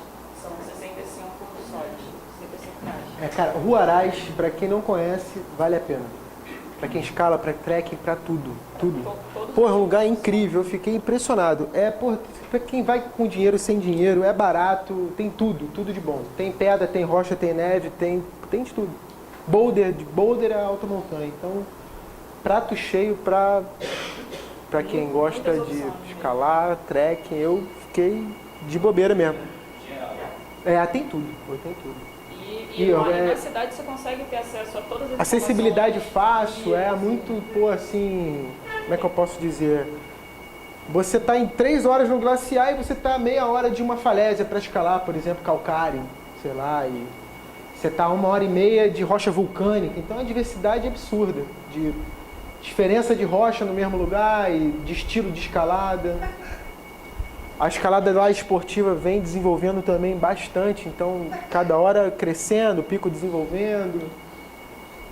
são 65 soles, R$65. Cara, Huaraz, para quem não conhece, vale a pena. Para quem escala, para trekking, para tudo. Porra, é um lugar incrível, eu fiquei impressionado. Para quem vai com dinheiro, sem dinheiro, é barato, tem tudo de bom. Tem pedra, tem rocha, tem neve, tem de tudo. Boulder é alta montanha, então prato cheio para quem gosta de escalar, trekking, eu fiquei de bobeira mesmo. tem tudo. E na cidade você consegue ter acesso a todas as acessibilidade fácil, muito, assim, como é que eu posso dizer? você está em 3 horas no glaciar e você está meia hora de uma falésia para escalar, por exemplo, calcário, sei lá, e você está 1h30 de rocha vulcânica. Então a diversidade é absurda, de diferença de rocha no mesmo lugar e de estilo de escalada. A escalada lá esportiva vem desenvolvendo também bastante, então cada hora crescendo, pico desenvolvendo.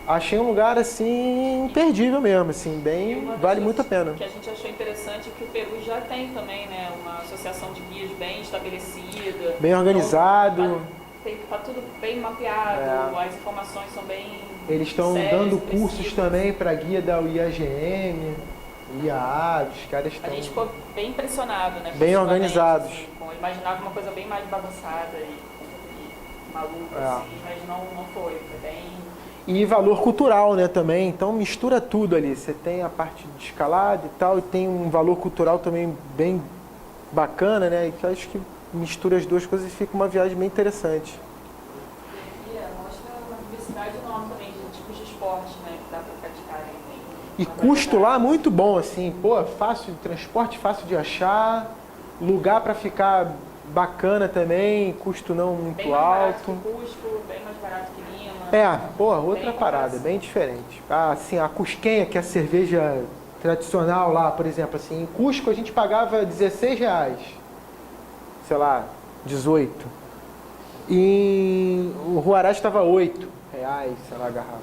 Achei um lugar assim imperdível mesmo, assim, bem, vale muito a pena. O que a gente achou interessante é que o Peru já tem também, né, uma associação de guias bem estabelecida, Bem organizado. Então, tá tudo bem mapeado, as informações são bem Eles estão sérias, dando precisas. cursos também para guia da IAGM, IAA, os caras A estão... gente ficou bem impressionado, né? Bem positivamente, organizados. Assim, eu imaginava uma coisa bem mais bagunçada e maluca, assim, mas não foi bem... E valor cultural, né, também. Então mistura tudo ali. Você tem a parte de escalada e tal, e tem um valor cultural também bem bacana, né? E acho que mistura as duas coisas e fica uma viagem bem interessante. E mostra uma diversidade enorme também de tipos de esporte, né? Que dá para praticar. E custo lá muito bom, assim. Pô, fácil de transporte, fácil de achar. Lugar para ficar bacana também. Custo não muito bem mais barato alto. que Cusco, bem mais barato que Lima. Outra parada, bem diferente. Assim, a Cusquenha, que é a cerveja tradicional lá, por exemplo, assim, em Cusco a gente pagava R$16, sei lá, 18. E o Huaraz estava R$8, sei lá, a garrafa.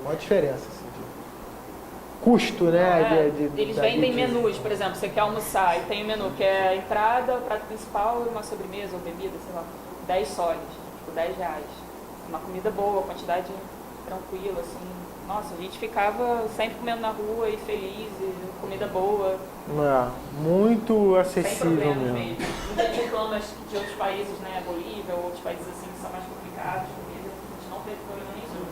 Uma diferença, assim, de custo, né? Eles vendem menus, por exemplo, você quer almoçar e tem o menu que é a entrada, o prato principal e uma sobremesa ou bebida, sei lá, 10 soles, tipo R$10. Uma comida boa, quantidade tranquila, assim. Nossa, a gente ficava sempre comendo na rua e feliz, e comida boa. Muito Sem acessível problemas mesmo. Muita gente reclama de outros países, né, Bolívia ou outros países assim que são mais complicados, comida, a gente não teve problema nenhum.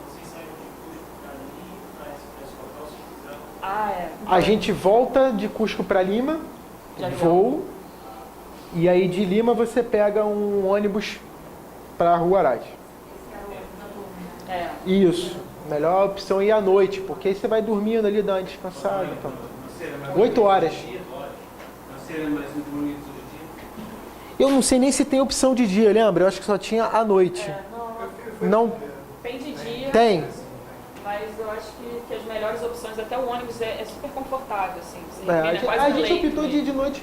Vocês saíram de Cusco para ali, para esse local, se quiser. A gente volta de Cusco para Lima, voo, e aí de Lima você pega um ônibus para Huaraz. Isso. Melhor opção é ir à noite, porque aí você vai dormindo ali, dá uma descansada. Então. 8 horas. Seria mais muito bonito do dia. Eu não sei nem se tem opção de dia, lembra? Eu acho que só tinha à noite. Não. Tem de dia. Tem. Mas eu acho que as melhores opções, até o ônibus é super confortável, assim. A gente optou de ir de noite.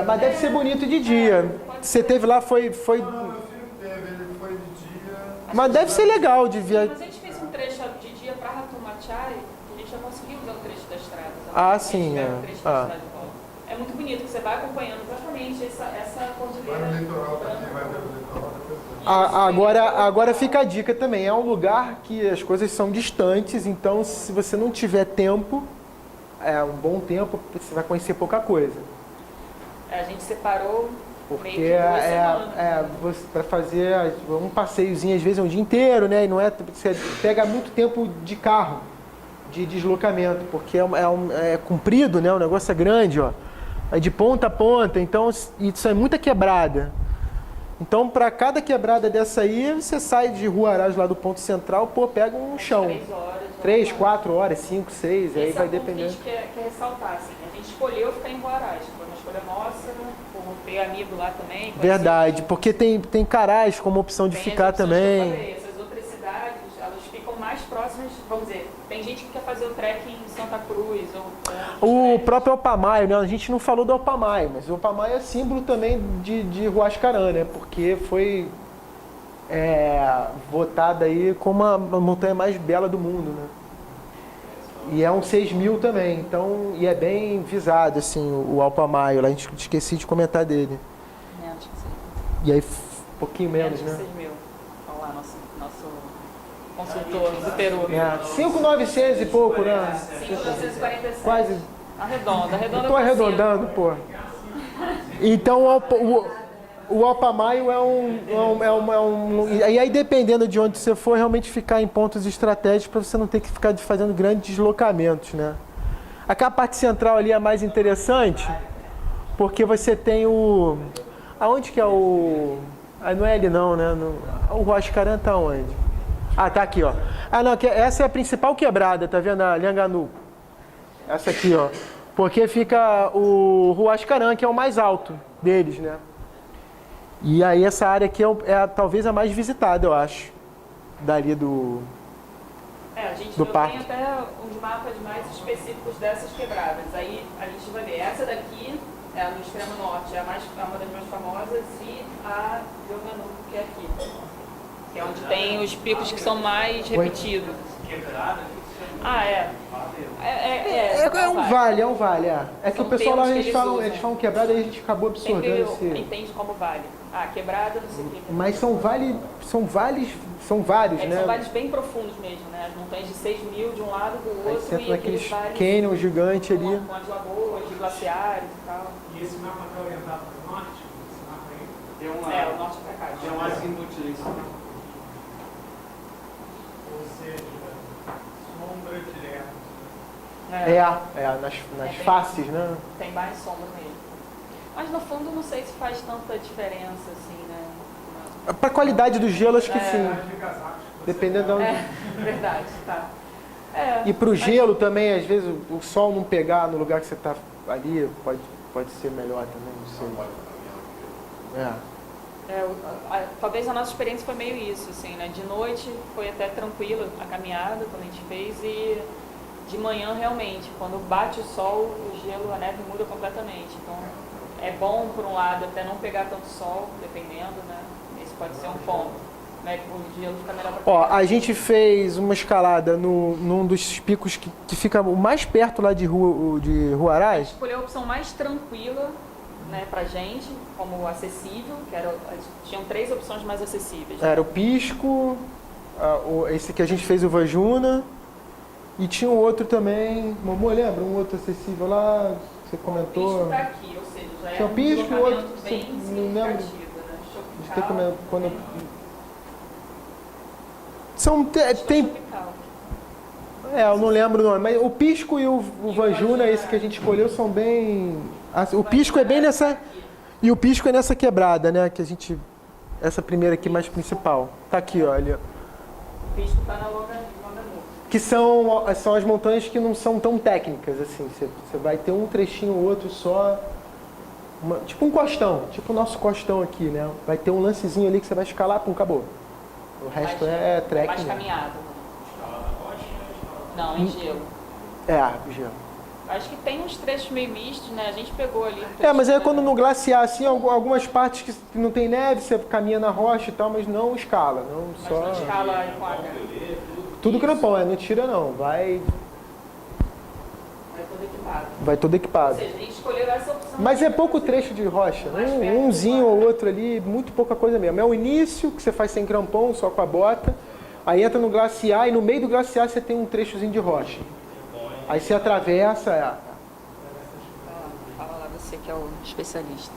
Mas deve ser bonito de dia. Você teve lá, foi... Não, meu filho teve, ele foi de dia. Mas deve ser legal de ver. Mas a gente fez um trecho de dia para Ratumachai, que a gente já conseguiu ver o trecho da estrada. Sim, o trecho da cidade de volta. É muito bonito, que você vai acompanhando exatamente essa cordilheira. Vai no litoral também, vai pelo litoral depois. Agora fica a dica também. É um lugar que as coisas são distantes, então se você não tiver tempo, um bom tempo, você vai conhecer pouca coisa. A gente separou meio Porque que 2 semanas. para fazer um passeiozinho, às vezes é um dia inteiro, né? E não você pega muito tempo de carro, de deslocamento, porque é comprido, né? O negócio é grande, ó. É de ponta a ponta, então isso é muita quebrada. Então, para cada quebrada dessa aí, você sai de Huaraz lá do ponto central, pega um chão. 3 horas. 3, 4 horas, 5, 6, aí vai Esse dependendo. é o ponto que a gente quer ressaltar, assim. A gente escolheu ficar em Huaraz, foi uma escolha nossa, por ter amigo lá também. Verdade, porque tem Carais como opção de Tem ficar as opções que eu também. falei, essas outras cidades, elas ficam mais próximas, vamos dizer, tem gente que quer fazer o trekking em Santa Cruz ou O próprio Opamaio, né? A gente não falou do Opamaio, mas o Opamaio é símbolo também de Huascarán, né? Porque foi votada aí como a montanha mais bela do mundo, né? E é um 6.000 também, então, e é bem visado, assim, o Opamaio, lá a gente esqueci de comentar dele. menos que E aí, um pouquinho menos, né? 6 mil. Olha lá, nosso consultor do Peru. 5.900 e pouco, né? 5.947. Quase. Arredonda Tô pra arredondando, pô. Então, o Opamaio E aí, dependendo de onde você for, realmente ficar em pontos estratégicos para você não ter que ficar fazendo grandes deslocamentos, né? Aquela parte central ali é mais interessante, porque você tem o... Aonde que é o... não é ali não, né? O Huascarán tá onde? Tá aqui, ó. Não, essa é a principal quebrada, tá vendo? A Lhanganu. Essa aqui, ó. Porque fica o Huascarán, que é o mais alto deles, né? E aí essa área aqui talvez a mais visitada, eu acho. Dali do A gente do tem parque. até uns mapas mais específicos dessas quebradas. Aí a gente vai ver. Essa daqui, no extremo norte, é uma das mais famosas, e a Yonanu, que é aqui. Que é onde tem os picos que são mais repetidos. Quebrada, É um vale, é um vale, é. É que São o pessoal lá, termos que eles falam quebrada e a gente acabou absorvendo Sempre esse... entende como vale. Quebrada, não sei o quê. Mas são vários, É que né? são vales bem profundos mesmo, né? As montanhas de 6.000 de um lado do Aí outro, você entra e aqueles naqueles vales canyon gigante ali. com as lagoas, de glaciares e tal. E esse mapa está orientado para o norte? Esse mapa aí? Tem uma, O norte pra cá. tem uma simultânea. Ou seja, sombra direta. Nas bem- faces, né? Tem mais sombra mesmo. Mas no fundo não sei se faz tanta diferença assim, né? Pra qualidade do gelo, acho que sim. De casacos. Dependendo de onde... Verdade, tá. E pro gelo também, às vezes, o sol não pegar no lugar que você tá ali, pode ser melhor também, não sei. Talvez a nossa experiência foi meio isso, assim, né? De noite foi até tranquila a caminhada quando a gente fez, e de manhã realmente, quando bate o sol, o gelo, a neve muda completamente. Então é bom, por um lado, até não pegar tanto sol, dependendo, né? Esse pode ser um ponto, né? Que o gelo fica melhor pra Ó, a gente fez uma escalada num dos picos que fica o mais perto lá de Huaraz. escolher a opção mais tranquila, né, pra gente, como acessível, tinham 3 opções mais acessíveis. Era o Pisco, esse que a gente fez, o Vajuna, e tinha um outro também, Momô, lembra? Um outro acessível lá, você O comentou. Pisco tá aqui, ou seja, já Tinha é o Pisco e o deslocamento outro, bem não lembro. significativo, né? De ter Tropical, comentado, quando... tem... tropical. Eu não lembro o nome, mas o Pisco e o Vajuna, esse que a gente escolheu, são bem... O Pisco é bem nessa... E o Pisco é nessa quebrada, né? Que a gente... Essa primeira aqui mais principal. Tá aqui, olha. O Pisco tá na Longanu. Que são as montanhas que não são tão técnicas, assim. Você vai ter um trechinho ou outro só... tipo um costão, tipo o nosso costão aqui, né? Vai ter um lancezinho ali que você vai escalar, pum, acabou. O resto é trekking. Mais caminhada. Não, em gelo. Gelo. Acho que tem uns trechos meio mistos, né? A gente pegou ali. Mas aí quando no glaciar, assim, algumas partes que não tem neve, você caminha na rocha e tal, mas não escala. Mas não escala com H. Tudo crampão, não tira não, vai Vai todo equipado. todo Ou equipado. seja, a gente escolheu essa opção. Mas é pouco trecho de rocha, umzinho ou outro ali, muito pouca coisa mesmo. É o início, que você faz sem crampão, só com a bota, aí entra no glaciar e no meio do glaciar você tem um trechozinho de rocha. Aí você atravessa, Fala lá você que é o especialista.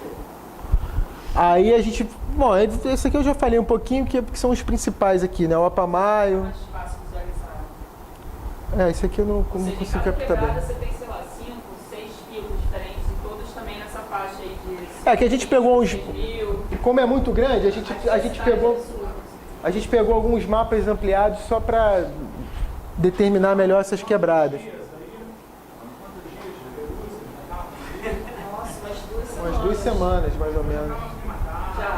Aí a gente... Bom, esse aqui eu já falei um pouquinho, porque são os principais aqui, né? O Apamaio. Mais fácil visualizar. Esse aqui eu não Ou seja, em consigo cada captar quebrada bem. você tem, sei lá, 5, 6 picos diferentes, e todos também nessa faixa aí de... Que a gente pegou uns... 6.000. Como é muito grande, a gente pegou... Absurdo. A gente pegou alguns mapas ampliados só para determinar melhor essas quebradas. Nossa, Umas 2 semanas, mais ou menos.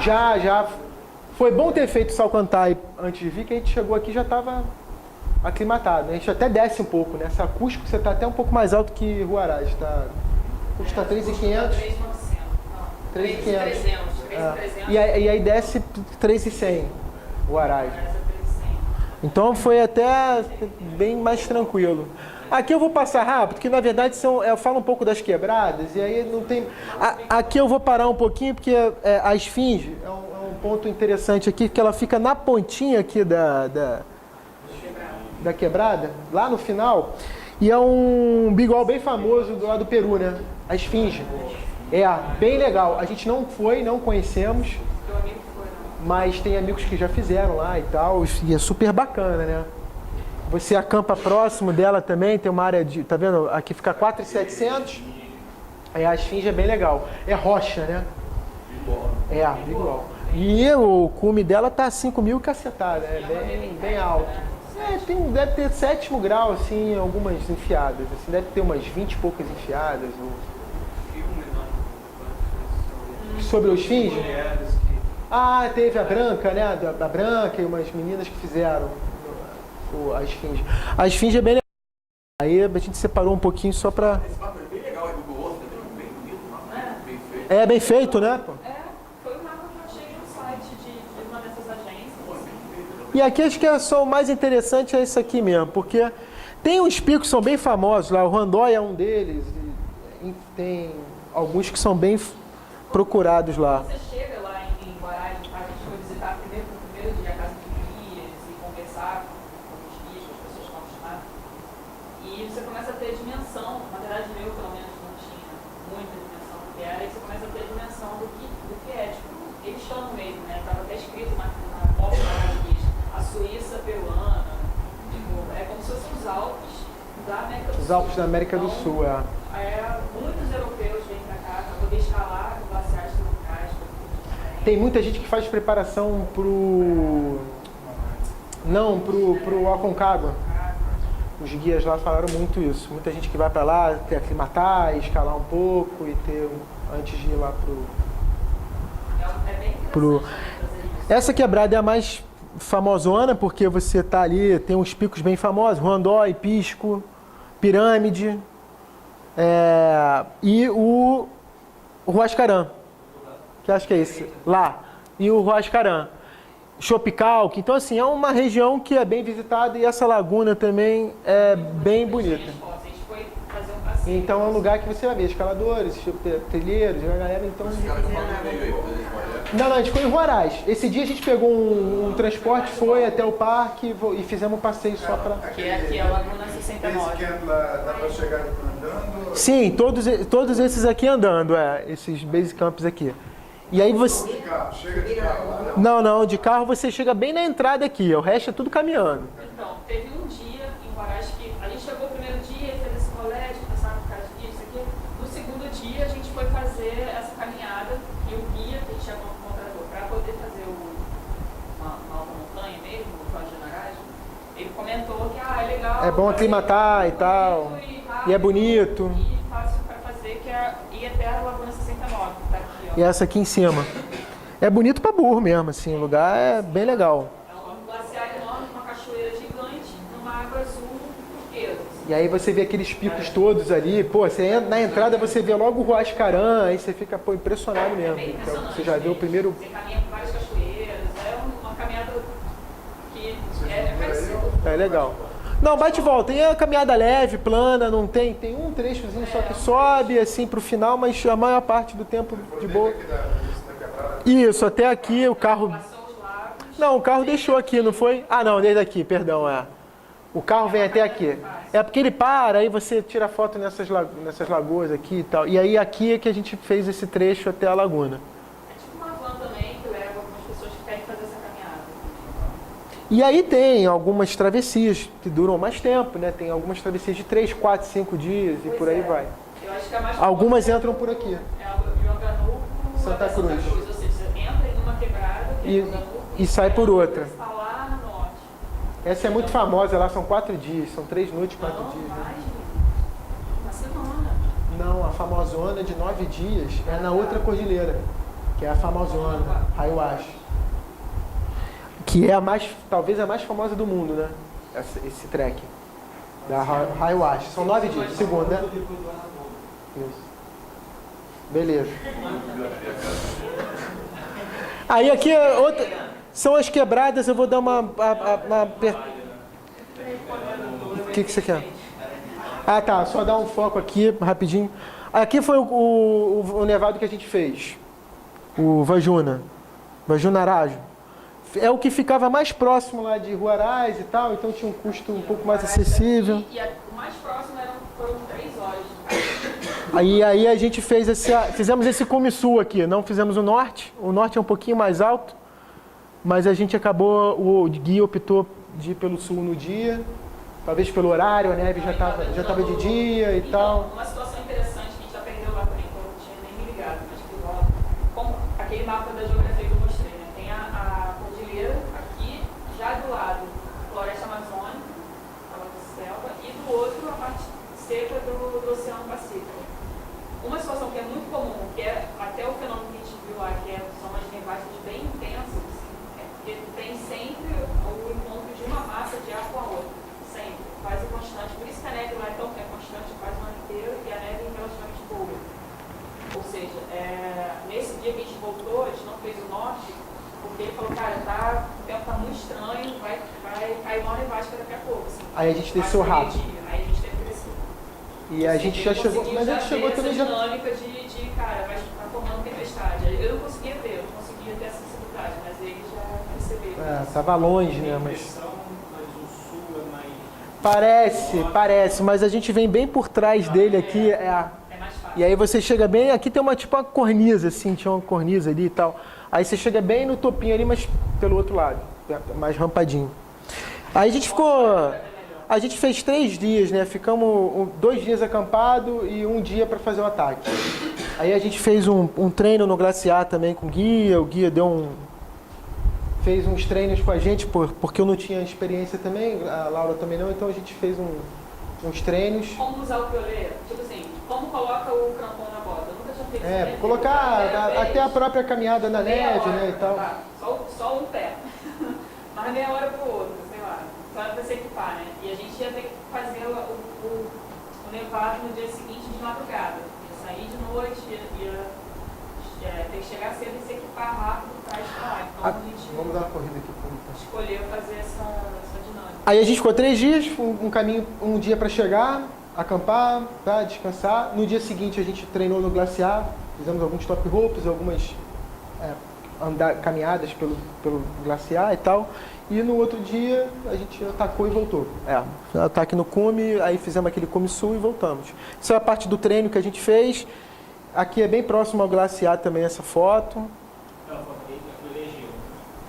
Já. Foi bom ter feito Salcantay antes de vir, que a gente chegou aqui e já estava aclimatado. A gente até desce um pouco, né? Essa acústico você está até um pouco mais alto que Huaraz. Custa 3.500. 3.500. 3.300. E aí desce 3.100 Huaraz. Então foi até bem mais tranquilo. Aqui eu vou passar rápido, porque na verdade eu falo um pouco das quebradas, e aí não tem... Aqui eu vou parar um pouquinho, porque a esfinge é um ponto interessante aqui, que ela fica na pontinha aqui da quebrada, lá no final, e é um bigual bem famoso do lado do Peru, né? A esfinge. É bem legal. A gente não foi, não conhecemos, mas tem amigos que já fizeram lá e tal, e é super bacana, né? Você acampa próximo dela também, tem uma área de... Tá vendo? Aqui fica 4.700. A esfinge é bem legal. É rocha, né? Bigual. E o cume dela tá 5.000 cacetada, bem alto. deve ter 7º grau, assim, algumas enfiadas. Assim, deve ter umas 20 e poucas enfiadas. Sobre os fins? Ah, teve a Branca, né? A Branca e umas meninas que fizeram a esfinge. A esfinge é bem legal. Aí a gente separou um pouquinho só pra... Esse mapa é bem legal, é Google Earth, bem bonito, o mapa bem feito. É bem feito, né? Pô? Foi o mapa que eu achei no site de uma dessas agências. E aqui acho que o mais interessante é isso aqui mesmo, porque tem uns picos que são bem famosos lá, o Randói é um deles, e tem alguns que são bem procurados lá. Você chega lá em Guará, a gente foi visitar no primeiro dia a casa de guias e conversar com os guias, com as pessoas que estão acostumadas. E você começa a ter dimensão, na verdade eu pelo menos não tinha muita dimensão do que era, e você começa a ter dimensão do que é, tipo, eles chamam mesmo, né? Estava até escrito na porta da guias, a Suíça peruana, tipo, é como se fossem os Alpes da América do Sul. Os Alpes da América do Sul, muitos europeus vêm para cá para poder escalar glaciares tropicais. Tem muita gente que faz preparação pro Aconcagua. Os guias lá falaram muito isso. Muita gente que vai para lá, ter aclimatar, escalar um pouco e antes de ir lá É bem interessante fazer isso. Essa quebrada é a mais famosona, porque você tá ali, tem uns picos bem famosos, Rondói, Pisco, Pirâmide, e o Huascarán, que acho que é esse, lá, e o Huascarán. Chopicalco, então assim, é uma região que é bem visitada e essa laguna também é bem bonita. A gente foi fazer um passeio. Então é um lugar que você vai ver escaladores, trilheiros, a galera, então... Os caras estão falando meio aí, pra fazer spoiler. Não, a gente foi em Huaraz. Esse dia a gente pegou um transporte, foi até o parque e fizemos um passeio só para... Que é aqui, a Laguna 69. Esse camp lá, dá para chegar andando? Sim, todos esses aqui andando, esses base camps aqui. E aí você... De carro, chega de carro lá? Não, de carro você chega bem na entrada aqui, o resto é tudo caminhando. Então, teve um dia em Huaraz que a gente chegou o primeiro dia, fez esse rolê, de passar por casa de guia, isso aqui. No segundo dia a gente foi fazer essa caminhada e o guia que a gente tinha contratou para poder fazer uma alta montanha mesmo, o Jorge Narage, ele comentou que é legal. É bom aclimatar e tal, e é bonito. E fácil para fazer, que é ir até a Laguna 69, que tá aqui, ó. E essa aqui em cima. É bonito para burro mesmo, assim, o lugar é bem legal. É um glaciar enorme, uma cachoeira gigante, numa água azul turquesa. E aí você vê aqueles picos todos ali, pô, você entra, na entrada você vê logo o Huascarán, aí você fica, pô, impressionado mesmo. Bem Então, impressionante, você já vê o primeiro... Você caminha por várias cachoeiras, é uma caminhada que é parecido. É legal. Não, bate e volta. E é uma caminhada leve, plana, não tem um trechozinho só que sobe assim pro final, mas a maior parte do tempo de boa. Isso, até aqui o carro... Passou os lagos. Não, o carro deixou aqui, não foi? Ah, não, desde aqui, perdão, O carro vem até aqui. É porque ele para, aí você tira foto nessas lagoas aqui e tal. E aí aqui é que a gente fez esse trecho até a laguna. É tipo uma van também que leva algumas pessoas que querem fazer essa caminhada. E aí tem algumas travessias que duram mais tempo, né? Tem algumas travessias de 3, 4, 5 dias e por aí vai. Eu acho que a mais Algumas entram por aqui. é o Yonganuco, Santa Cruz. Ou seja, você entra em uma quebrada, que é Yonganuco, E sai por outra. está lá no norte. Essa é muito famosa, lá são 4 dias, são 3 noites, 4 Não, dias. Né? mais uma semana. Não, a famosona de 9 dias é na outra cordilheira, que é a famosona, Haiuash. Que é talvez a mais famosa do mundo, né? Esse trek. Da Haiuash. São 9 dias, segundo, né? Isso. Beleza. Aí aqui são as quebradas, eu vou dar uma O que você quer? Ah, tá, só dar um foco aqui, rapidinho. Aqui foi o nevado que a gente fez. O Vajunaraju. É o que ficava mais próximo lá de Huaraz e tal, então tinha um custo um pouco mais acessível. E o mais próximo foram 3 horas. Aí a gente fizemos esse cume sul aqui, não fizemos o norte é um pouquinho mais alto, mas a gente o guia optou de ir pelo sul no dia, talvez pelo horário, a neve já estava de dia e tal. Uma situação interessante que a gente aprendeu lá também, que eu não tinha nem me ligado, mas que rola, como aquele mapa da geografia que eu mostrei, né? Tem a cordilheira aqui, já do lado, floresta amazônica, do Oceano Pacífico. Uma situação que é muito comum, que é até o fenômeno que a gente viu lá, que são umas nevadas bem intensas, é porque tem sempre o encontro de uma massa de ar com a outra, sempre, quase constante. Por isso que a neve lá é constante quase o ano inteiro e a neve é relativamente boa. Ou seja, nesse dia que a gente voltou, a gente não fez o norte, porque ele falou, cara, o tempo tá muito estranho, vai cair uma nevasca daqui a pouco. Assim, Aí a gente desceu rápido. Aí a gente teve que descer. E a gente já chegou, mas a gente chegou também já... dinâmica de cara, vai estar formando tempestade. Eu não conseguia ver, eu não conseguia ter essa sensibilidade, mas ele já percebeu. Tava longe, né? Mas Mas o sul é mais... parece, mas a gente vem bem por trás dele aqui. É mais fácil. E aí você chega bem, aqui tem uma cornisa, assim, tinha uma cornisa ali e tal. Aí você chega bem no topinho ali, mas pelo outro lado, mais rampadinho. Aí a gente ficou... A gente fez 3 dias, né? Ficamos 2 dias acampado e 1 dia para fazer o ataque. Aí a gente fez um treino no glaciar também com o guia fez uns treinos com a gente, porque eu não tinha experiência também, a Laura também não, então a gente fez uns treinos. Como usar o pioleiro? Tipo assim, como coloca o crampão na bota? Eu nunca tinha feito isso. Colocar até a própria caminhada na neve, né, e tal. Tá, só um pé. Mas meia hora pro outro, sei lá. Só pra se equipar, né? E a gente ia ter que fazer o nevado no dia seguinte de madrugada. Ia sair de noite, ia ter que chegar cedo e se equipar rápido pra ir pra lá. Então a gente Vamos dar uma corrida aqui. escolheu fazer essa dinâmica. Aí a gente ficou 3 dias, um dia para chegar, acampar, tá, descansar. No dia seguinte a gente treinou no glaciar, fizemos alguns top ropes, algumas caminhadas pelo glaciar e tal. E no outro dia a gente atacou e voltou. Ataque no cume, aí fizemos aquele cume sul e voltamos. Isso é a parte do treino que a gente fez. Aqui é bem próximo ao glaciar também essa foto.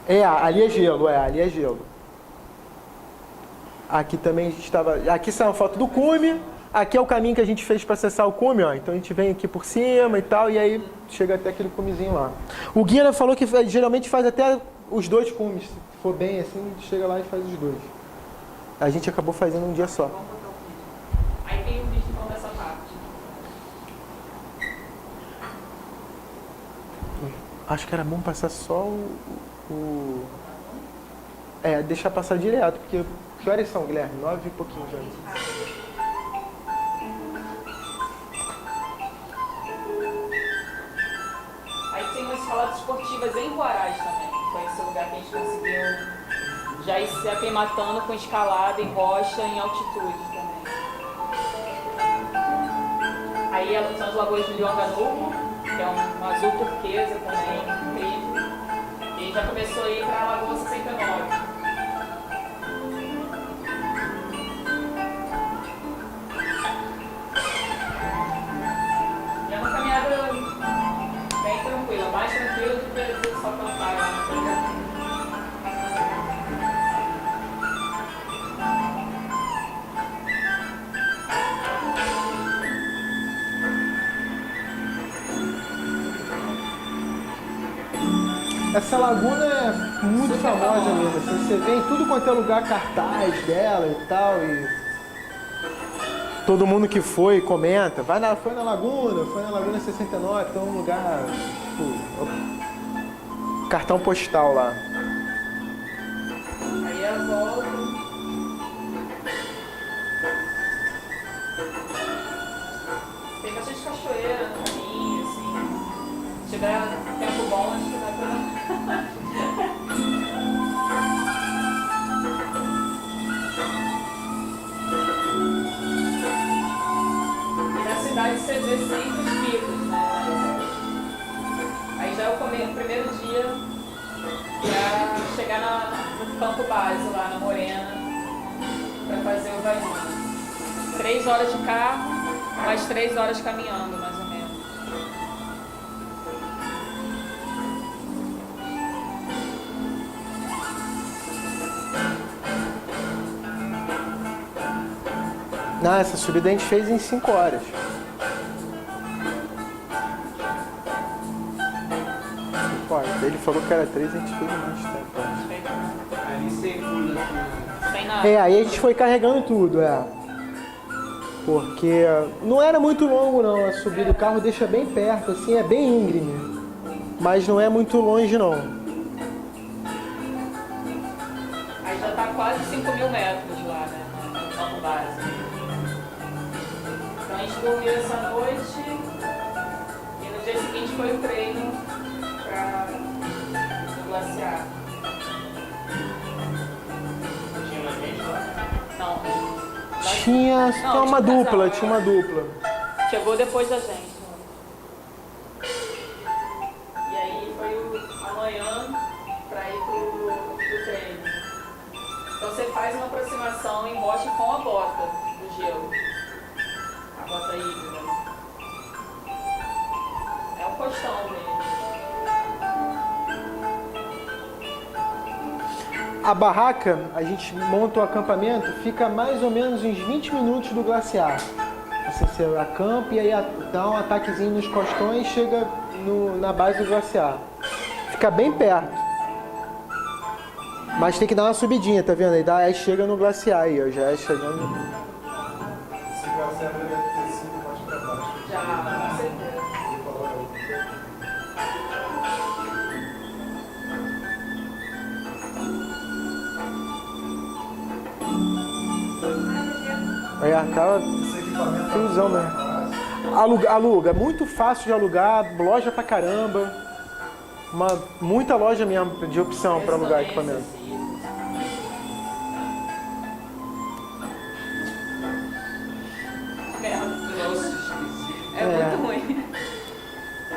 Ali é gelo, ali é gelo. Aqui também a gente estava... Aqui sai uma foto do cume. Aqui é o caminho que a gente fez para acessar o cume, ó. Então a gente vem aqui por cima e tal, e aí chega até aquele cumezinho lá. O guia falou que geralmente faz até os 2 cumes. Se for bem assim, chega lá e faz os 2. A gente acabou fazendo um dia só. Vamos botar o vídeo. Aí tem um vídeo então dessa parte. Acho que era bom passar só deixar passar direto, porque que horas são, Guilherme? 9 e pouquinho já. Aí tem umas escolas esportivas em Huaraz também. Foi esse lugar que a gente conseguiu já ir se aclimatando com escalada em rocha em altitude também. Aí são as lagoas de Lionganuvo, que é um azul turquesa também, incrível. E já começou a ir para a Lagoa 69. E é uma caminhada bem tranquila, mais tranquila do que só plantar lá na frente. Essa laguna é muito famosa mesmo. Assim, você vê em tudo quanto é lugar cartaz dela e tal. E todo mundo que foi comenta. Foi na Laguna 69, então é um lugar. Tipo, cartão postal lá. Aí a volta. Tem bastante cachoeira no caminho, assim. Se tiver tempo bom, acho que vai pra. E na cidade você vê sempre os picos, né? Aí já é o primeiro dia pra chegar no campo base lá na Morena pra fazer o vazio. 3 horas de carro, mais 3 horas caminhando, mais ou menos. Não, essa subida a gente fez em 5 horas. 5 horas. Ele falou que era 3, a gente fez mais tempo. Ali sem fundo aqui. Sem nada. Aí a gente foi carregando tudo, Porque não era muito longo não, a subida do carro deixa bem perto, assim, é bem íngreme. Mas não é muito longe não. Aí já tá quase 5.000 metros lá, né? No campo base. Então a gente dormiu essa noite e no dia seguinte foi o treino para o glaciar. Tinha mais gente lá? Não. Tinha Não, tinha uma tinha um dupla, casal, tinha uma dupla. Chegou depois da gente. E aí foi amanhã para ir pro treino. Então você faz uma aproximação em rocha com a bota do gelo. A bota híbrida. É um costão mesmo. A barraca, a gente monta o acampamento, fica mais ou menos uns 20 minutos do glaciar. Você acampa e aí dá um ataquezinho nos costões e chega na base do glaciar. Fica bem perto. Mas tem que dar uma subidinha, tá vendo? Aí chega no glaciar aí, ó, já é chegando. Esse glaciar deve ter sido mais para baixo. Já, com certeza. Tava Esse equipamento friozão mesmo. Aluga, muito fácil de alugar, loja pra caramba. Muita loja mesmo de opção para alugar equipamento. É muito ruim.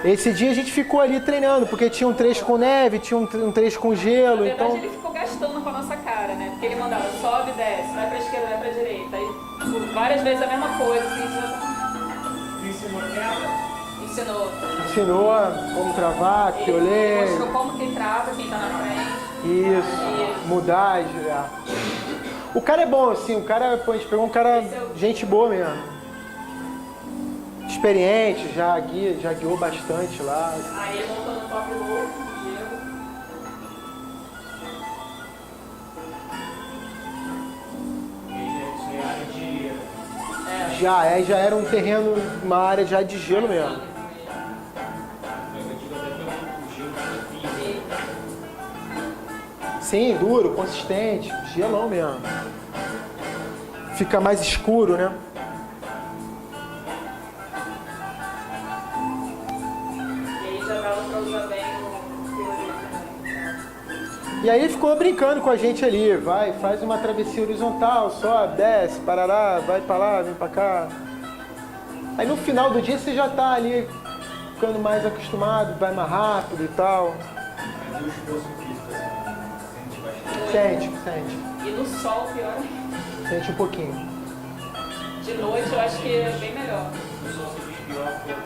Esse dia a gente ficou ali treinando, porque tinha um trecho com neve, tinha um trecho com gelo, Na verdade, então... ele ficou gastando com a nossa cara, né? Porque ele mandava sobe, desce, vai pra esquerda, vai pra direita. Aí, várias vezes a mesma coisa, assim, Me ensinou queda? ensinou. como travar, que eu Ele olhei. mostrou como quem trava, quem tá na frente. Isso, mudar, girar. O cara é bom, assim, a gente pegou um cara, gente boa mesmo. Experiente, já guiou bastante lá. Aí ele montou no top louco, gelo. Isso é área de... Já era um terreno, uma área já de gelo mesmo. Eu digo até pelo gelo que eu fiz. Sim, duro, consistente, gelão mesmo. Fica mais escuro, né? E aí já dava pra usar bem o teoria também. E aí ele ficou brincando com a gente ali, faz uma travessia horizontal, sobe, desce, parará, vai pra lá, vem pra cá. Aí no final do dia você já tá ali ficando mais acostumado, vai mais rápido e tal. Mas o esforço físico, assim, sente bastante. Sente. E no sol, pior. Sente um pouquinho. De noite eu acho que é bem melhor. O sol se diz pior que o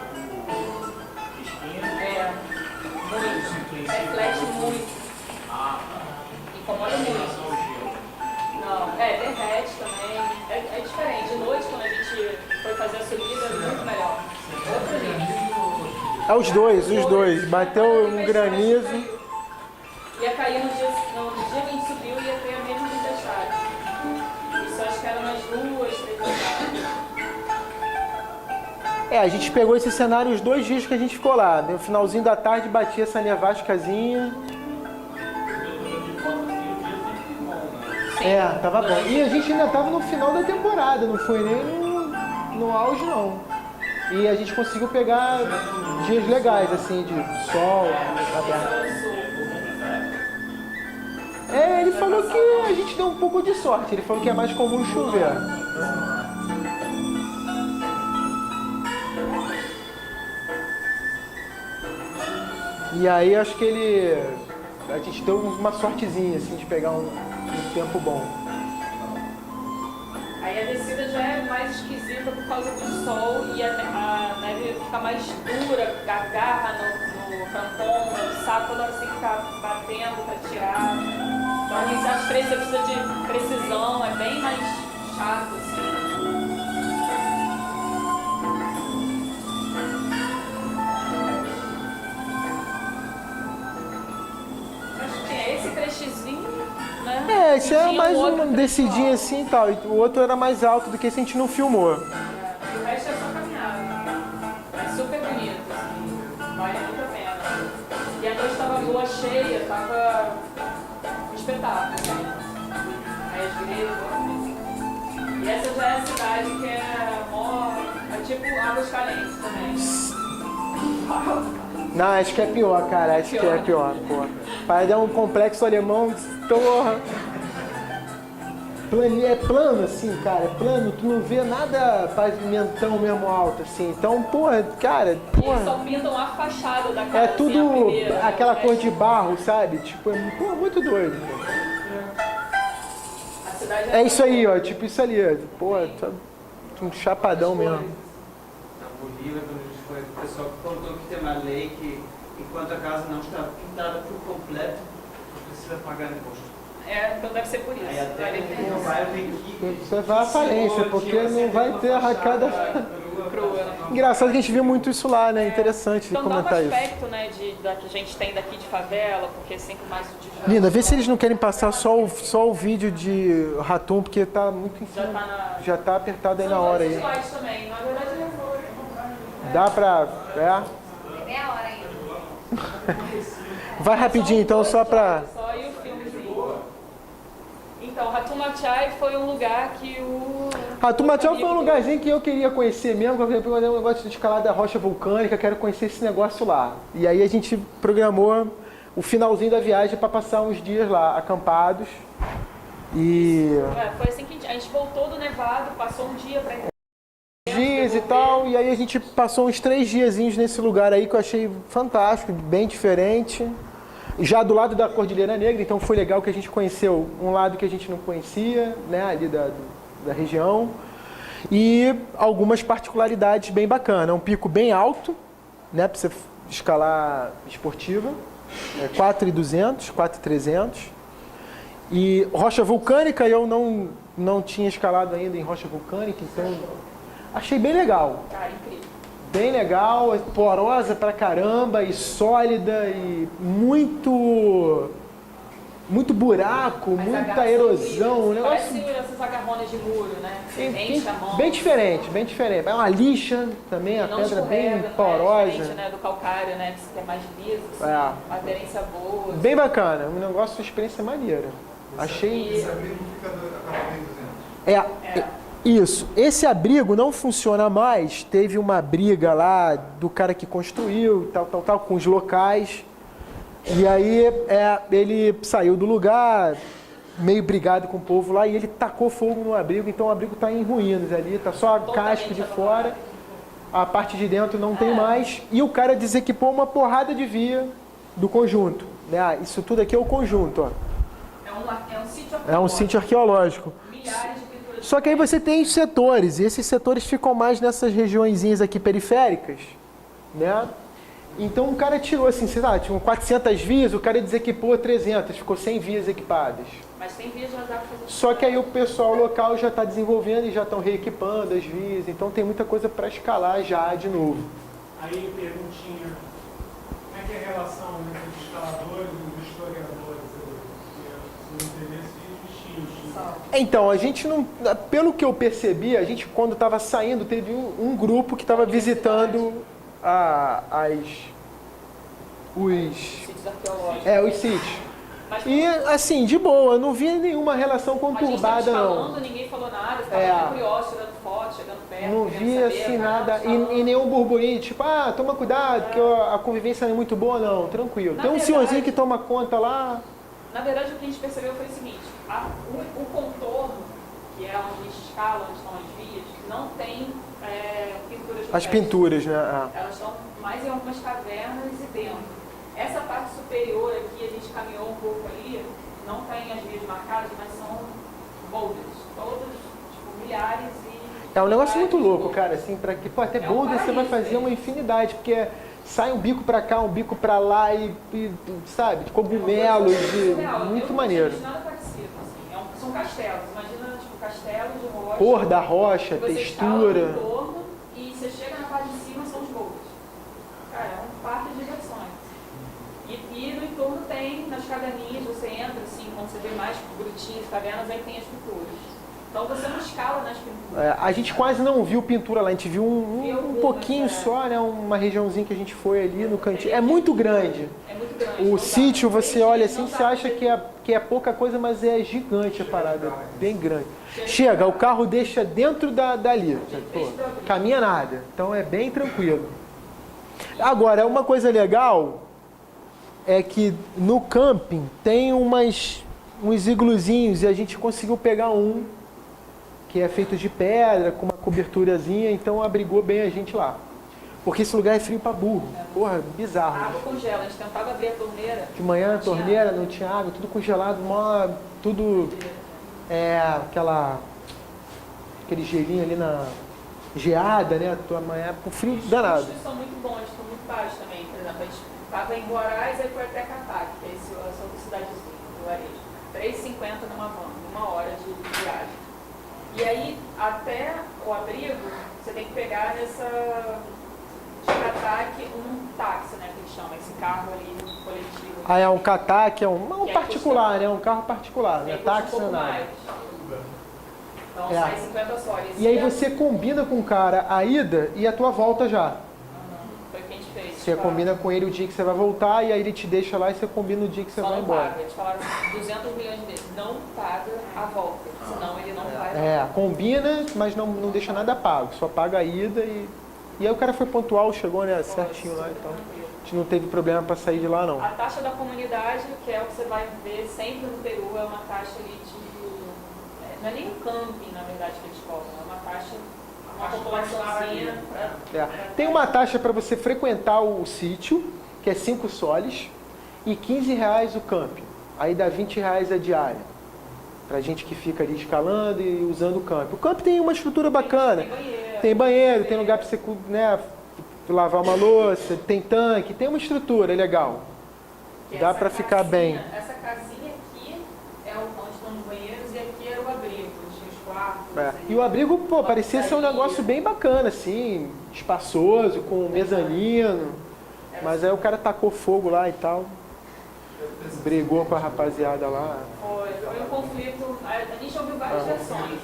esquina. É, muito. Reflete muito. Ah, Incomoda tá. Em muito. relação ao gelo. Não, derrete também. É diferente. De noite, quando a gente foi fazer a subida, é muito melhor. Outro nível. É os dois. Bateu um granizo. Ia cair no dia que a gente subiu, ia ter a mesma tempestade. Isso acho que era umas 2, 3 da tarde. A gente pegou esse cenário os 2 dias que a gente ficou lá. No finalzinho da tarde batia essa nevascazinha. Tava bom. E a gente ainda tava no final da temporada, não foi nem no auge não. E a gente conseguiu pegar dias legais, assim, de sol, aberto. Ele falou que a gente deu um pouco de sorte. Ele falou que é mais comum chover. E aí acho que a gente deu uma sortezinha, assim, de pegar um tempo bom. Aí a descida já é mais esquisita por causa do sol e a neve fica mais dura, agarra no crampon, no saco, toda hora você tem que ficar batendo para tirar. Então a gente acha que você precisa de precisão, é bem mais chato assim. Acho que é esse trechozinho, né? esse é Tinha mais um outro um descidinho assim e tal. E o outro era mais alto do que esse, a gente não filmou. O resto é só caminhada. É super bonito, assim, vale muito a pena. E a noite tava lua cheia, tava um espetáculo, né? Aí as igrejas. E essa já é a cidade que é tipo Águas Calientes também. Não, acho que é pior, cara. Acho que é pior, porra. Parece um complexo alemão, porra. É plano, assim, cara. É plano, tu não vê nada pavimentão mesmo alto, assim. Então, porra, cara, E eles só porra. pintam a fachada da casa. É assim, tudo a primeira, aquela né? cor de barro, sabe? Tipo, porra, muito doido. A cidade É isso aí, ó. Tipo isso ali, ó. Porra, um chapadão mesmo. Na Bolívia, quando a gente foi, o pessoal contou que tem uma lei que, enquanto a casa não está pintada por completo, precisa pagar imposto. então deve ser por isso. Aí até Deve ter no bairro tem que... Você vai à falência, porque não vai ter arrancada. crua, né? Engraçado que a gente viu muito isso lá, né? Interessante de Então dá um comentar isso. aspecto, né, da que a gente tem daqui de favela, porque é sempre mais o de Linda, vê se eles não querem passar só o vídeo de Ratum, porque tá muito em já cima. tá na. Já tá apertado aí na São hora dois aí. slides também. Na verdade, eu Dá pra. Tem meia hora ainda. Vai rapidinho então, só pra. Só e o filmezinho. Então, Ratumachai foi um lugar que o. Ratumachal foi um lugarzinho que eu queria conhecer mesmo, que eu queria fazer um negócio de escalada rocha vulcânica, quero conhecer esse negócio lá. E aí a gente programou o finalzinho da viagem para passar uns dias lá, acampados. E Foi assim que a gente voltou do Nevado, passou um dia pra dias e tal, e aí a gente passou uns 3 diazinhos nesse lugar aí que eu achei fantástico, bem diferente. Já do lado da Cordilheira Negra, então foi legal que a gente conheceu um lado que a gente não conhecia, né, ali da região. E algumas particularidades bem bacanas. É um pico bem alto, né, para você escalar esportiva. É 4.200, 4.300. E rocha vulcânica eu não tinha escalado ainda em rocha vulcânica, então achei bem legal. Cara, incrível. Bem legal, porosa pra caramba e sólida e muito buraco, Mas muita agarra erosão, um negócio Parece essas agarronas de muro, né? Você enche a mão. bem diferente, bem diferente. É uma lixa também, a Não pedra bem escorrega, porosa. É diferente, né, do calcário, né? Que você é mais liso, assim, É. uma aderência boa. Bem bacana, um negócio de experiência maneira. Achei. Esse abrigo fica do acampamento 200. É, É. isso. Esse abrigo não funciona mais. Teve uma briga lá do cara que construiu, tal, com os locais. E aí ele saiu do lugar, meio brigado com o povo lá, e ele tacou fogo no abrigo. Então o abrigo está em ruínas ali, tá só a casca de fora. A parte de dentro não tem mais. E o cara desequipou uma porrada de via do conjunto. Né? Isso tudo aqui é o conjunto, ó. É um sítio arqueológico. É um sítio arqueológico. Milhares de pinturas. Só que aí você tem os setores, e esses setores ficam mais nessas regiõezinhas aqui periféricas, né? Então o cara tirou assim, sei lá, tinham 400 vias, o cara desequipou 300, ficou 100 vias equipadas. Mas tem vias já dá pra fazer. Só que aí o pessoal local já está desenvolvendo e já estão reequipando as vias, então tem muita coisa para escalar já de novo. Aí, perguntinha, como é que é a relação entre os escaladores e os historiadores? Os interesses distintos. Então, a gente não, pelo que eu percebi, a gente quando estava saindo, teve um grupo que estava visitando os Sítios arqueológicos. os sítios. Mas, E assim, de boa, eu não vi nenhuma relação a gente tava conturbada falando, não. ninguém falou nada, você tava É. muito curioso, tirando foto, chegando perto. Não querendo vi saber, assim tá? nada, Falando. e nenhum burburinho, tipo, toma cuidado, que a convivência não é muito boa, não, tranquilo. Na Tem um verdade- senhorzinho que toma conta lá. Na verdade, o que a gente percebeu foi o seguinte, o contorno, que é onde a gente escala, onde estão as vias, não tem pinturas As rupestres. pinturas, né? Elas estão mais em algumas cavernas e dentro. Essa parte superior aqui, a gente caminhou um pouco ali, não tem as vias marcadas, mas são boulders, todos, tipo, milhares e... É um negócio muito milhares de louco, cara, assim, pra que, pô, até É um boulder você vai paraíso, fazer né? uma infinidade, porque sai um bico pra cá, um bico pra lá e sabe, de cogumelos, Surreal. muito Eu maneiro. não tinha visto nada parecido, assim. São castelos, imagina, tipo, castelos de rocha. Cor da rocha, que você escala textura. no entorno e você chega na parte de cima, são os boulders. Cara, é um parque de diversões. E no entorno tem, nas caverninhas, você entra, assim, quando você vê mais grutinhas, cavernas, aí tem as pinturas. Então você não escala nas pinturas. A gente quase não viu pintura lá, a gente viu Vi um algumas, pouquinho só, né? Uma regiãozinha que a gente foi ali no cantinho. É muito grande. É muito grande. O não sítio, dá. você olha assim, Não você dá acha pra que é pouca coisa, mas é gigante a parada, bem grande. Chega, o carro deixa dentro dali, pô, caminha nada, então é bem tranquilo. Agora, uma coisa legal é que no camping tem uns igluzinhos e a gente conseguiu pegar um que é feito de pedra, com uma coberturazinha, então abrigou bem a gente lá. Porque esse lugar é frio pra burro. Porra, bizarro. A água congela, a gente tentava abrir a torneira. De manhã a torneira, não tinha água, tudo congelado, tudo aquele gelinho ali na geada, né? Amanhã com frio Os danado. custos são muito bons, estão muito baixos também. Por exemplo, a gente estava em Goiás e foi até Catac, que é essa outra cidadezinha do Varejo. R$3,50 numa van, 1 hora de viagem. E aí, até o abrigo, você tem que pegar de Catac um táxi, né, que eles chamam, esse carro ali coletivo. Ah, é um Catac, é um Que particular, custa- né? Um carro particular, E né? aí custa Táxi um não é pouco nada. mais. Então É. sai 50 só. E aí você combina com o cara a ida e a tua volta já. Foi o que a gente fez. Você combina com ele o dia que você vai voltar e aí ele te deixa lá e você combina o dia que você Só vai não embora. paga. Eles falaram 200 milhões de vezes. Não paga a volta. Senão ele não vai. Combina, mas não deixa nada pago, só paga a ida e aí o cara foi pontual, chegou, né, certinho lá, então a gente não teve problema para sair de lá não. A taxa da comunidade, que é o que você vai ver sempre no Peru, é uma taxa ali de... não é nem um camping, na verdade, que eles cobram. É uma taxa, uma populaçãozinha. Tem uma taxa para você frequentar o sítio, que é 5 soles, e R$15 o camping. Aí dá R$20 a diária. Pra gente que fica ali escalando e usando o camping. O camping tem uma estrutura bacana. Tem banheiro, tem lugar para você, né, lavar uma louça, tem tanque, tem uma estrutura legal. Dá para ficar bem. Essa casinha aqui é onde estão os banheiros e aqui era o abrigo, tinha os quartos. E o abrigo, pô, parecia ser um negócio bem bacana, assim, espaçoso, com mezanino. Mas aí o cara tacou fogo lá e tal. Brigou com a rapaziada lá. Foi um conflito. A gente ouviu várias versões.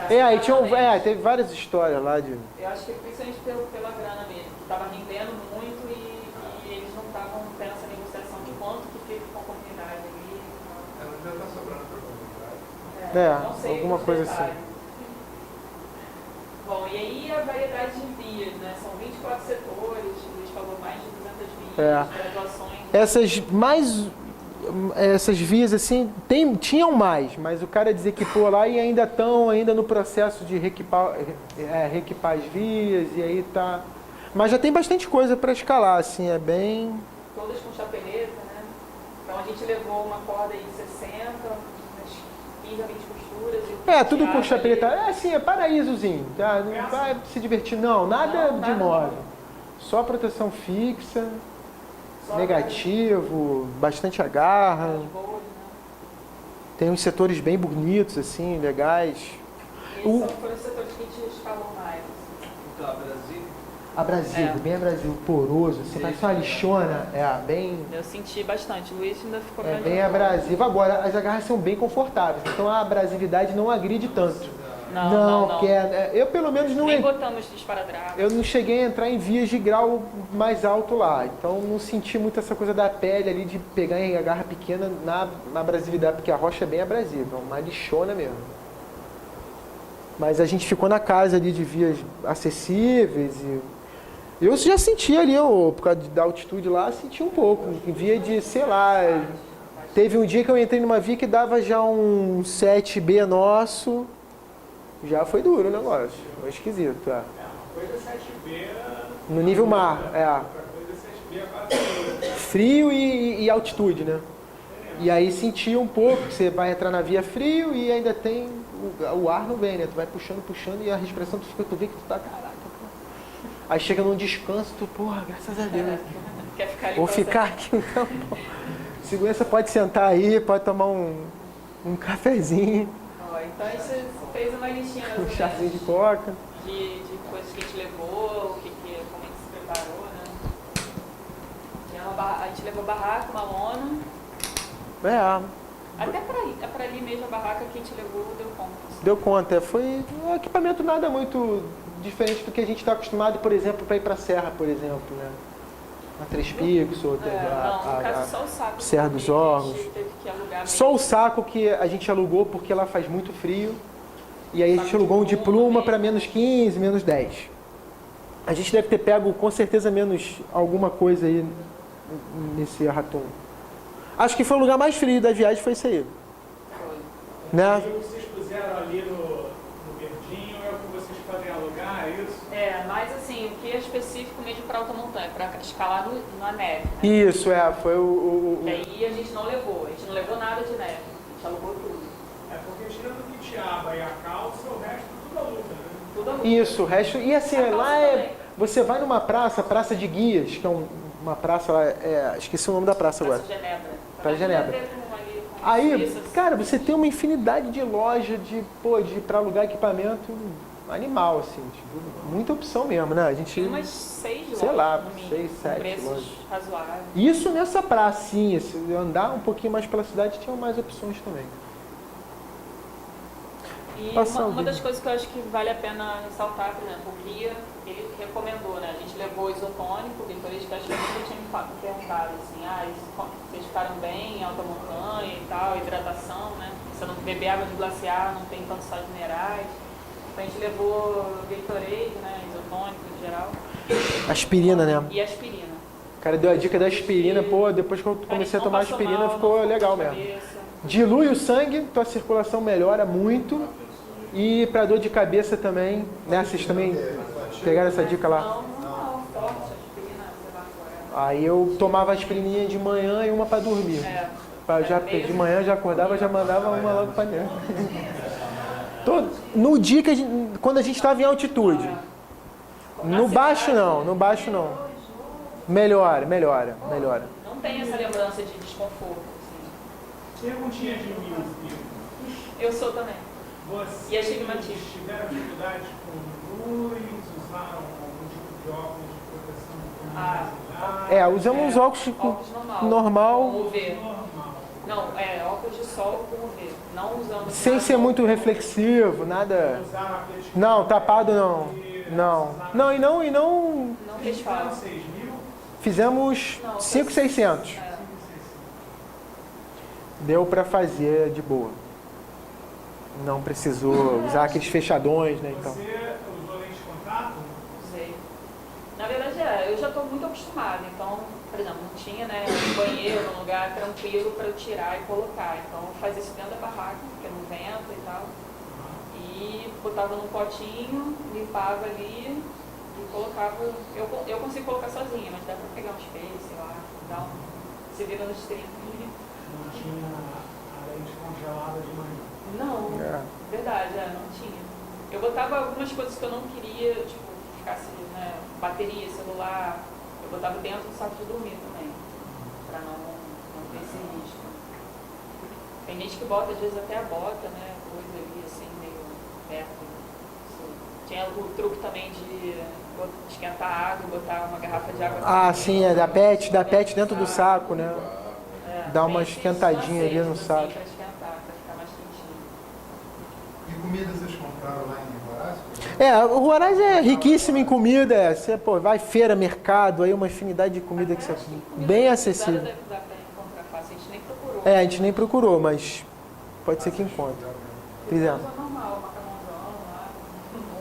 Aí teve várias histórias lá de. Eu acho que principalmente pela grana mesmo, que estava rendendo muito e eles não estavam tendo essa negociação de quanto que fica com a comunidade ali. Ela já está sobrando para a comunidade. Não sei alguma os coisa detalhes. assim. Bom, e aí a variedade de vias, né? São 24 setores, o Luiz falou mais de 200 vias, graduações. Essas vias assim, tinham mais, mas o cara dizer que pô, lá e ainda estão no processo de reequipar as vias e aí tá. Mas já tem bastante coisa para escalar, assim, é bem. Todas com chapeleta, né? Então a gente levou uma corda aí de 60, umas 15 a 20 costuras. E Tudo com tirava chapeleta. ali. É paraísozinho, tá? Não vai se divertir, não, nada de móvel. Só proteção fixa. Só Negativo, bastante agarra. as boas, né? Tem uns setores bem bonitos, assim, legais. E esses foram os setores que a gente escalou mais. Assim. Então, a Brasília. A Brasília, bem a Brasília, poroso, assim, parece uma lixona, bem. Eu senti bastante. O Luiz ainda ficou Bem abrasivo. Agora, as agarras são bem confortáveis, então a abrasividade não agride tanto. Não. Porque eu pelo menos não Nem botamos esparadrapo. eu não cheguei a entrar em vias de grau mais alto lá, então não senti muito essa coisa da pele ali de pegar em agarra pequena na abrasividade, porque a rocha é bem abrasiva, é uma lixona mesmo. Mas a gente ficou na casa ali de vias acessíveis e eu já senti ali, por causa da altitude lá, senti um pouco, em via de, sei lá, teve um dia que eu entrei numa via que dava já um 7B nosso. Já foi duro o negócio, foi esquisito. Uma coisa 7B No nível mar, outra coisa 7B é quase frio e altitude, né? E aí sentia um pouco, que você vai entrar na via frio e ainda tem, o ar não vem, né? Tu vai puxando e a respiração tu vê que tu tá, caraca. Aí chega num descanso, tu, porra, graças a Deus. Quer ficar ali Vou pra ficar você? aqui então. Segurança pode sentar aí, pode tomar um cafezinho, Ó, então a gente fez uma listinha um chazinho de coca. de coisas que a gente levou, como a gente se preparou, né? A gente levou barraca, uma lona. É, Até pra ali mesmo a barraca que a gente levou deu conta. deu conta. Foi um equipamento nada muito diferente do que a gente está acostumado, por exemplo, para ir para a Serra, por exemplo, né? A Três Picos, ou Não, no caso só o saco. Serra dos que Órgãos. A gente teve que alugar Só o mesmo. saco que a gente alugou porque lá faz muito frio. E aí a gente Saco de alugou um de pluma pluma mesmo. para menos 15, menos 10. A gente deve ter pego com certeza menos alguma coisa aí nesse Raton. Acho que foi o lugar mais frio da viagem, foi isso aí. Foi. Né? E o que vocês puseram ali no verdinho é o que vocês podem alugar, é isso? É, mas assim, o que é específico mesmo para alta montanha, para escalar na neve. Né? Isso, foi o... E aí a gente não levou nada de neve, a gente alugou tudo. É porque tirando o kitiaba e a calça, o resto tudo aluga, né? Tudo alugou. Isso, o resto... E assim, A calça lá também. você vai numa praça, Praça de Guias, que é uma praça lá, esqueci o nome da praça agora. Praça Genebra. Praça Genebra. Aí, cara, você tem uma infinidade de loja para alugar equipamento animal, assim, tipo, muita opção mesmo, né? A gente, Tinha umas 6 lojas, sei lá, no mínimo, 6, com 7 preços lojas. razoáveis. Isso nessa pracinha, se andar um pouquinho mais pela cidade, tinha mais opções também. E Passar uma o das vídeo. coisas que eu acho que vale a pena ressaltar, por exemplo, o guia, ele recomendou, né? A gente levou isotônico, Gatorade, que acho que eu tinha me perguntado, assim, vocês ficaram bem em alta montanha e tal, hidratação, né? Você não beber água de glaciar, não tem tantos sais minerais. Então a gente levou Gatorade, né? Isotônico em geral. Aspirina, né? E aspirina. O cara deu a dica da aspirina, depois que eu comecei a tomar aspirina, ficou legal mesmo. Dilui o sangue, tua circulação melhora muito. E para dor de cabeça também, né? Vocês também pegaram essa dica lá? Não, forte, aspirina, você vai fora. Aí eu tomava aspirininha de manhã e uma para dormir. De manhã eu já acordava, já mandava uma logo para dentro. No dia que quando a gente estava em altitude. No baixo não. Melhora. Não tem essa lembrança de desconforto, assim. Perguntinha de mim. Eu sou também. E Vocês astigmatismo. tiveram dificuldade com luz, usaram algum tipo de óculos de proteção de luminosidade? Usamos óculos Óculos normal, Com UV. Normal. Não, óculos de sol com UV. Não usamos sem nada ser com muito UV. reflexivo, nada. Usaram aqueles que Não, tapado não. Não. E não Não resfala. 6 mil? fizemos Não, 5.600. É. Deu para fazer de boa. Não precisou usar aqueles fechadões, né? Então. Você usou lente de contato? Usei. Na verdade, eu já estou muito acostumada. Então, por exemplo, não tinha um banheiro, um lugar tranquilo para eu tirar e colocar. Então, eu fazia isso dentro da barraca, porque no vento e tal. E botava num potinho, limpava ali e colocava. Eu consigo colocar sozinha, mas dá para pegar um espelho, sei lá, se vira nos 30. Não tinha a lente congelada de manhã. Não, verdade, não tinha. Eu botava algumas coisas que eu não queria, tipo, ficasse, bateria, celular, eu botava dentro do saco de dormir também, pra não ter esse risco. Tem gente que bota, às vezes até a bota, né, coisa ali, assim, meio perto. Assim. Tinha o truque também de esquentar a água, botar uma garrafa de água. Sim, da pet dentro do saco, né? Dá uma tem esquentadinha ali no assim, saco. Pra esquentar, pra ficar mais quentinho. E comida vocês compraram lá em Horácio? O Huaraz é riquíssimo em comida. Você vai feira, mercado, aí uma infinidade de comida que você bem acessível. Dá pra encontrar fácil, a gente nem procurou. A gente nem procurou, mas pode ser que encontre. Fizemos. Normal, macarrãozão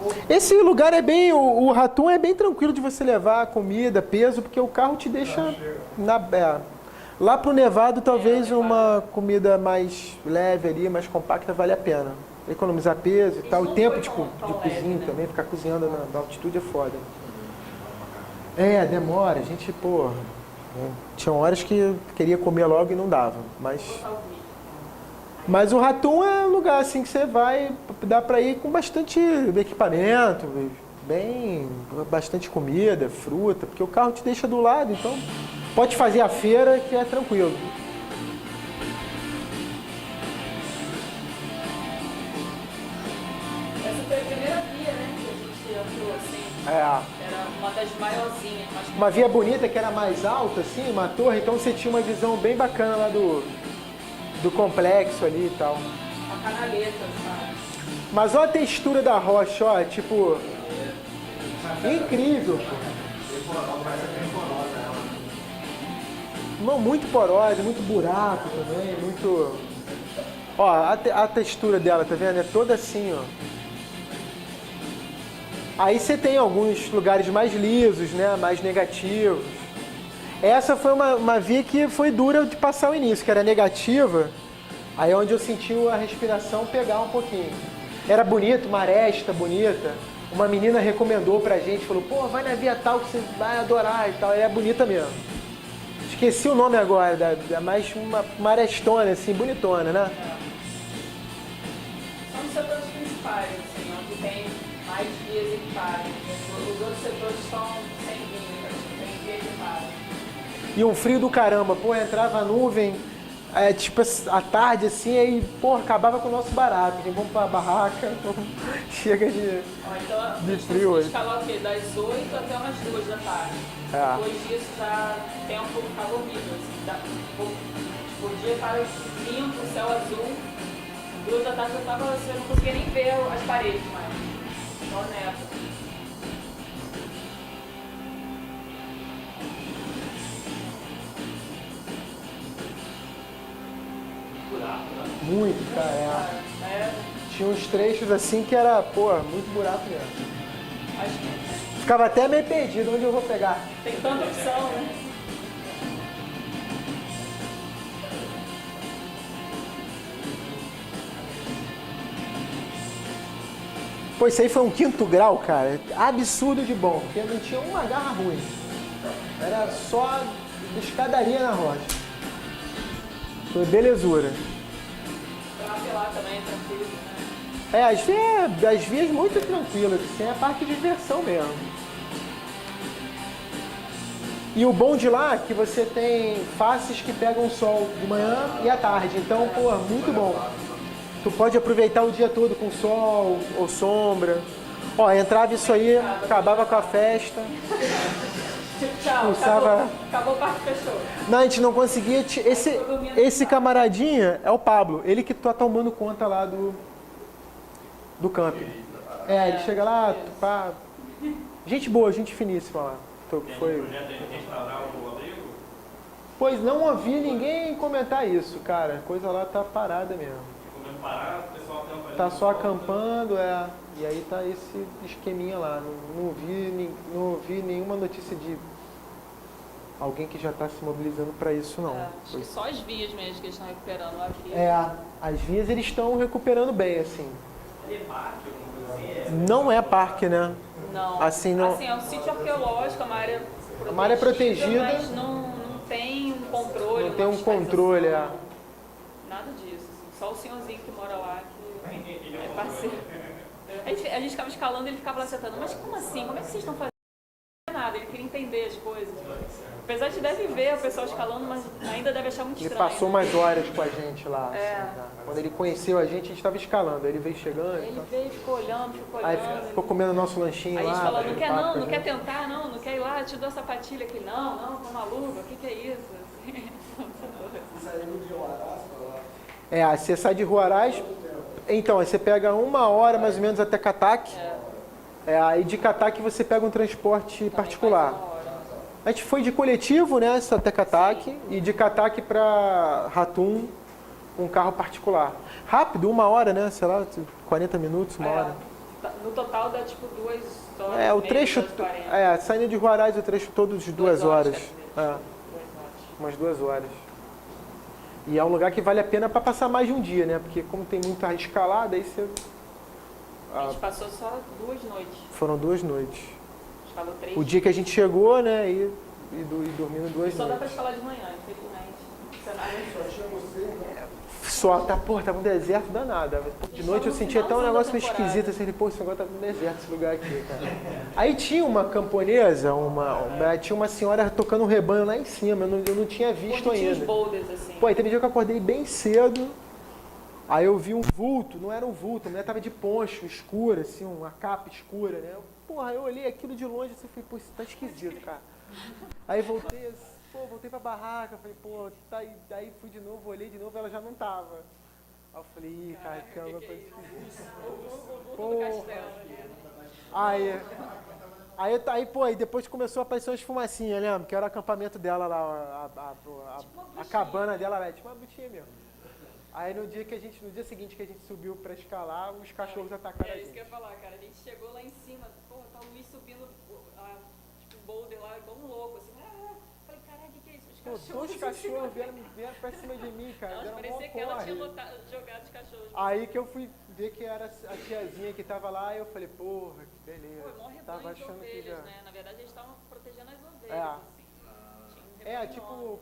lá. Esse lugar é bem, o Raton é bem tranquilo de você levar comida, peso, porque o carro te deixa lá pro Nevado, talvez uma comida mais leve ali, mais compacta, vale a pena. Economizar peso e tal, o tempo de cozinha também, ficar cozinhando na altitude é foda. Demora, a gente, tinha horas que queria comer logo e não dava, mas o Raton é um lugar assim que você vai, dá para ir com bastante equipamento, bastante comida, fruta, porque o carro te deixa do lado, então pode fazer a feira que é tranquilo. Essa foi a primeira via, né, que a gente andou assim. É. Era uma das maiorzinhas. Mas Uma via bonita que era mais alta, assim, uma torre, então você tinha uma visão bem bacana lá do complexo ali e tal. uma canaleta, sabe? Mas olha a textura da rocha, ó, tipo... Incrível, pô. Não, muito porosa, muito buraco também, muito... Ó, a textura dela, tá vendo? É toda assim, ó. Aí você tem alguns lugares mais lisos, né? Mais negativos. Essa foi uma via que foi dura de passar o início, que era negativa. Aí é onde eu senti a respiração pegar um pouquinho. Era bonito, uma aresta bonita. Uma menina recomendou pra gente, falou, pô, vai na via tal que você vai adorar e tal. E é bonita mesmo. Esqueci o nome agora, é mais uma arestona, assim, bonitona, né? São os setores principais, assim, onde tem mais vias equipadas. Os outros setores estão sem vias, sem via equipada. E um frio do caramba, pô, entrava a nuvem, tipo, à tarde, assim, aí, pô, acabava com o nosso barato. Vamos pra barraca, chega de... Ó, então, De a frio gente hoje. escalou o quê? Das 8 até umas 2 da tarde. É. Depois disso já tem um pouco calor horrível. Assim, o dia estava limpo, céu azul. 2 da tarde você não conseguia nem ver as paredes mais. Só neve. Muito, cara, É, Tinha uns trechos, assim, que era, pô, muito buraco mesmo. acho que Ficava até meio perdido, onde eu vou pegar? tem tanta opção, né? Pô, isso aí foi um 5º grau, cara. Absurdo de bom, porque não tinha uma garra ruim. Era só escadaria na rocha. Foi belezura. Pra apelar também é tranquilo, né? As vias muito tranquilas, assim, é a parte de diversão mesmo. E o bom de lá é que você tem faces que pegam o sol de manhã e à tarde. Então, pô, muito bom. Tu pode aproveitar o dia todo com sol ou sombra. Ó, entrava isso aí, acabava com a festa. Tchau, Usava- acabou o parque, fechou. Não, a gente não conseguia... Esse camaradinha é o Pablo. Ele que tá tomando conta lá do camping. Ele chega lá, pá... Gente boa, gente finíssima lá. Foi... projeto de restaurar o abrigo? Pois não ouvi ninguém comentar isso, cara. A coisa lá tá parada mesmo. Comendo parado, o pessoal tem Tá só acampando, e aí tá esse esqueminha lá. Não ouvi nenhuma notícia de alguém que já tá se mobilizando para isso, não. Acho que só as vias mesmo que eles estão recuperando aqui. As vias eles estão recuperando bem, assim. é parque, alguma coisa assim? Não é parque, né? Não. Assim, não- Assim, é um sítio arqueológico, é uma área protegida. Uma área protegida. Mas não tem um controle. Não tem uma um controle, fiscalização, Nada disso. Assim. Só o senhorzinho que mora lá, que é parceiro. A gente ficava escalando e ele ficava lá sentando. Mas como assim? Como é que vocês estão fazendo? Nada, ele queria entender as coisas. Apesar de deve ver o pessoal escalando, mas ainda deve achar muito Ele estranho. passou né? umas horas com a gente lá. É. Assim, tá? Quando ele conheceu a gente estava escalando. Aí ele veio chegando. Ele Então. veio, ficou olhando. Aí ficou comendo nosso lanchinho Aí a lá. gente falou, não batendo quer papo não, com a não quer gente. tentar, não quer ir lá, te dou a sapatilha aqui. Não, tá maluco, o que é isso? Você sai de Huaraz, então, aí você pega 1 hora mais ou menos até Cataque. Aí de Cataque você pega um transporte particular. A gente foi de coletivo, né, até Cataque, e de Cataque para Ratum, um carro particular. Rápido, 1 hora, né, sei lá, 40 minutos, 1 hora. No total dá tipo 2 horas. O trecho, 40. saindo de Huaraz, o trecho todo de 2 horas. Umas 2 horas. E é um lugar que vale a pena para passar mais de um dia, né? Porque como tem muita escalada, aí você... A gente passou só 2 noites. Foram 2 noites. Escalou 3. O dia que a gente chegou, né? E dormindo 2 Só dá pra noites. escalar de manhã, infelizmente. Cenário. Só, tá um deserto danado. De noite eu senti até um negócio meio esquisito, assim, pô, esse negócio tá no deserto, esse lugar aqui, cara. Aí tinha uma camponesa, tinha uma senhora tocando um rebanho lá em cima, eu não tinha visto Onde tinha os ainda. boulders, assim. Pô, aí teve um dia que eu acordei bem cedo, aí eu vi um vulto, não era um vulto, a mulher tava de poncho, escura, assim, uma capa escura, né? porra, eu olhei aquilo de longe e falei, pô, isso tá esquisito, cara. Aí voltei, voltei pra barraca, falei, pô, tá aí. Aí fui de novo, olhei de novo, ela já não tava. Aí eu falei, ih, caramba, coisa esquisita. O vulto do Porra. castelo ali. Aí, pô, aí depois começou a aparecer umas fumacinhas, lembra? Que era o acampamento dela lá, a cabana dela lá, tipo uma bruxinha mesmo. Aí no dia seguinte que a gente subiu pra escalar, os cachorros atacaram a É isso que eu gente. ia falar, cara. A gente chegou lá em cima, porra, tá o Luiz subindo tipo, boulder lá, igual um louco, assim. Falei, caralho, o que é isso? Os Pô, cachorros. dois cachorros vieram pra cima de mim, cara. Nossa, Deram mó parecia que ela tinha corre. jogado os cachorros. Aí que eu fui ver que era a tiazinha que tava lá, e eu falei, porra, que beleza. Pô, mó Tava rebanho de achando que ovelhas, já... né? Na verdade, eles estavam protegendo as ovelhas, É. assim. Tinha um rebanho tipo, enorme.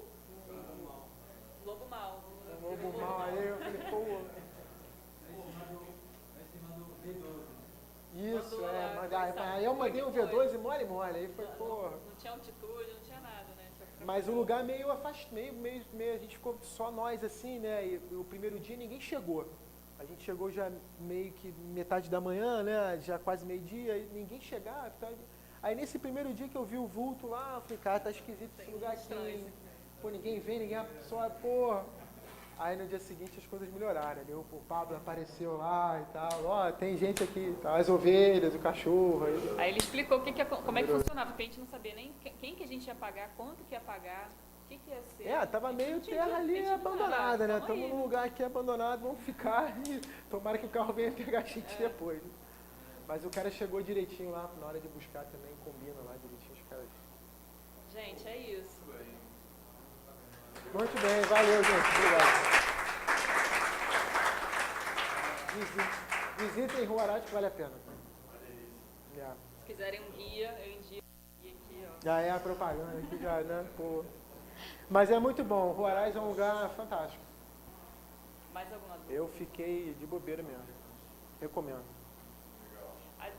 Lobo mau. um lobo mal aí, eu falei, pô... Isso, Mandou lá, aí eu mandei o V2 e mole, aí foi, porra. Não tinha altitude, não tinha nada, né? Mas o lugar meio afastado, meio, a gente ficou só nós assim, né? E o primeiro dia ninguém chegou. A gente chegou já meio que metade da manhã, né? Já quase meio-dia, e ninguém chegava. Aí nesse primeiro dia que eu vi o vulto lá, eu falei, cara, tá esquisito esse lugar aqui. Pô, ninguém vem, ninguém só, porra. Aí no dia seguinte as coisas melhoraram, né? O Pablo apareceu lá e tal. Ó, tem gente aqui, tá? As ovelhas, o cachorro. Aí ele explicou como é que funcionava, porque a gente não sabia nem quem que a gente ia pagar, quanto que ia pagar, o que ia ser. Tava meio Não tinha terra dúvida, ali a gente não abandonada, né? nada, Estamos aí. num lugar aqui abandonado, vamos ficar e tomara que o carro venha pegar a gente depois. Né? Mas o cara chegou direitinho lá, na hora de buscar também, combina lá direitinho os caras. Gente, é isso. Muito bem, valeu, gente. Obrigado. Visitem Huaraz que vale a pena. Se quiserem um guia, eu indico aqui, ó. Já é a propaganda aqui, já, né? Pô. Mas é muito bom, Huaraz é um lugar fantástico. Mais alguma dúvida? Eu fiquei de bobeira mesmo. Recomendo. Aí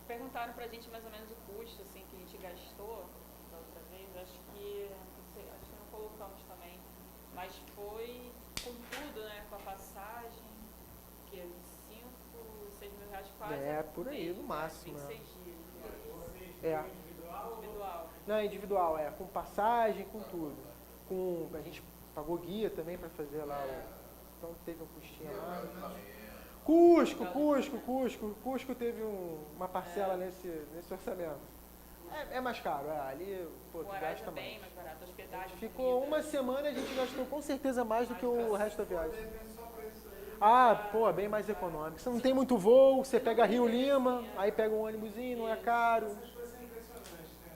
perguntaram pra gente mais ou menos o custo assim, que a gente gastou da outra vez. Acho que não colocamos também. Mas foi com tudo, né? Com a passagem, que é 5, 6 mil reais quase. É, por aí, mês, no máximo, 26 dias. É. Individual. Não, é individual, com passagem, com tudo. A gente pagou guia também para fazer lá, então teve um custinho lá. Cusco teve uma parcela nesse orçamento. É mais caro, ali, pô, O tu horário gasta é bem mais. mais barato, hospedagem. Ficou comida. uma semana e a gente gastou com certeza mais do que o resto da viagem. Só pra isso aí. Ah, pô, bem mais econômico. Você não tem muito voo, você pega Rio Lima, aí pega um ônibusinho, não é caro. Essas coisas são impressionantes, né?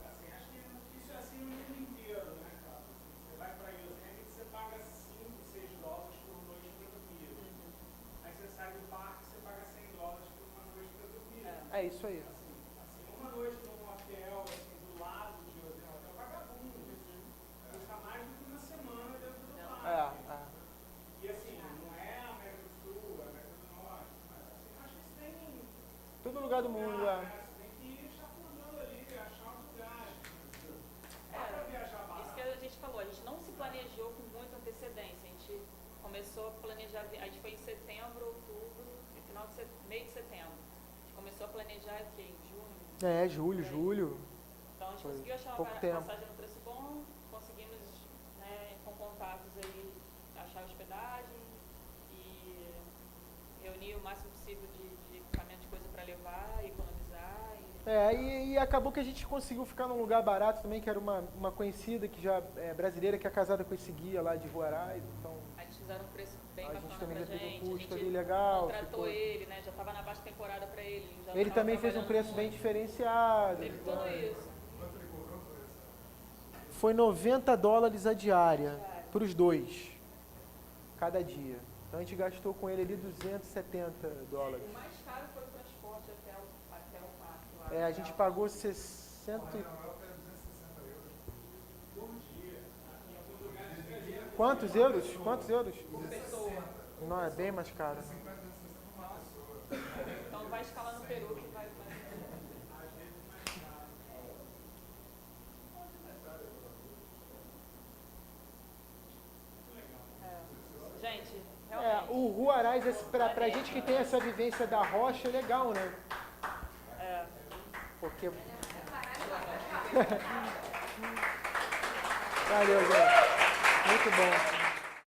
Assim, acho que isso é assim no mundo inteiro, né, cara? Você vai para Yosemite, você paga 5, 6 dólares por noite para dormir. Aí você sai do parque, você paga 100 dólares por uma noite para dormir. É isso aí. Assim, uma noite num hotel, assim, do lado de hotel, hotel vagabundo, custa mais do que uma semana dentro do parque. E assim, não é a América do Sul, a América do Norte, mas assim, acho que isso tem Todo lugar do mundo, você tem que ir chapurdando ali, achar uns lugares. Dá pra viajar Isso barato. que a gente falou, a gente não se planejou com muita antecedência. A gente começou a planejar, a gente foi em setembro, outubro, meio de setembro. A gente começou a planejar aqui em junho. Julho. Então a gente Foi conseguiu achar pouco uma tempo. passagem no preço bom, conseguimos, né, com contatos aí, achar hospedagem e reunir o máximo possível de equipamento, de coisa para levar, economizar. E acabou que a gente conseguiu ficar num lugar barato também, que era uma conhecida que já é brasileira, que é casada com esse guia lá de Huaraz, então Aí eles fizeram um preço bem a bacana gente também pra já teve um gente. custo a gente ali legal. contratou ele, né? Já estava na baixa temporada para ele. Já Ele tava também fez um trabalhando preço bem muito. diferenciado. Teve tudo isso. Foi $90 a diária, para os dois, cada dia. Então a gente gastou com ele ali $270. O mais caro foi o transporte até o parque lá. A gente pagou 60. Quantos euros? Por pessoa. Não, é bem mais caro. Então não vai escalar no Peru que vai. Gente, realmente. O Huaraz, pra gente que tem essa vivência da rocha, é legal, né? Porque... Valeu, gente. Muito bom.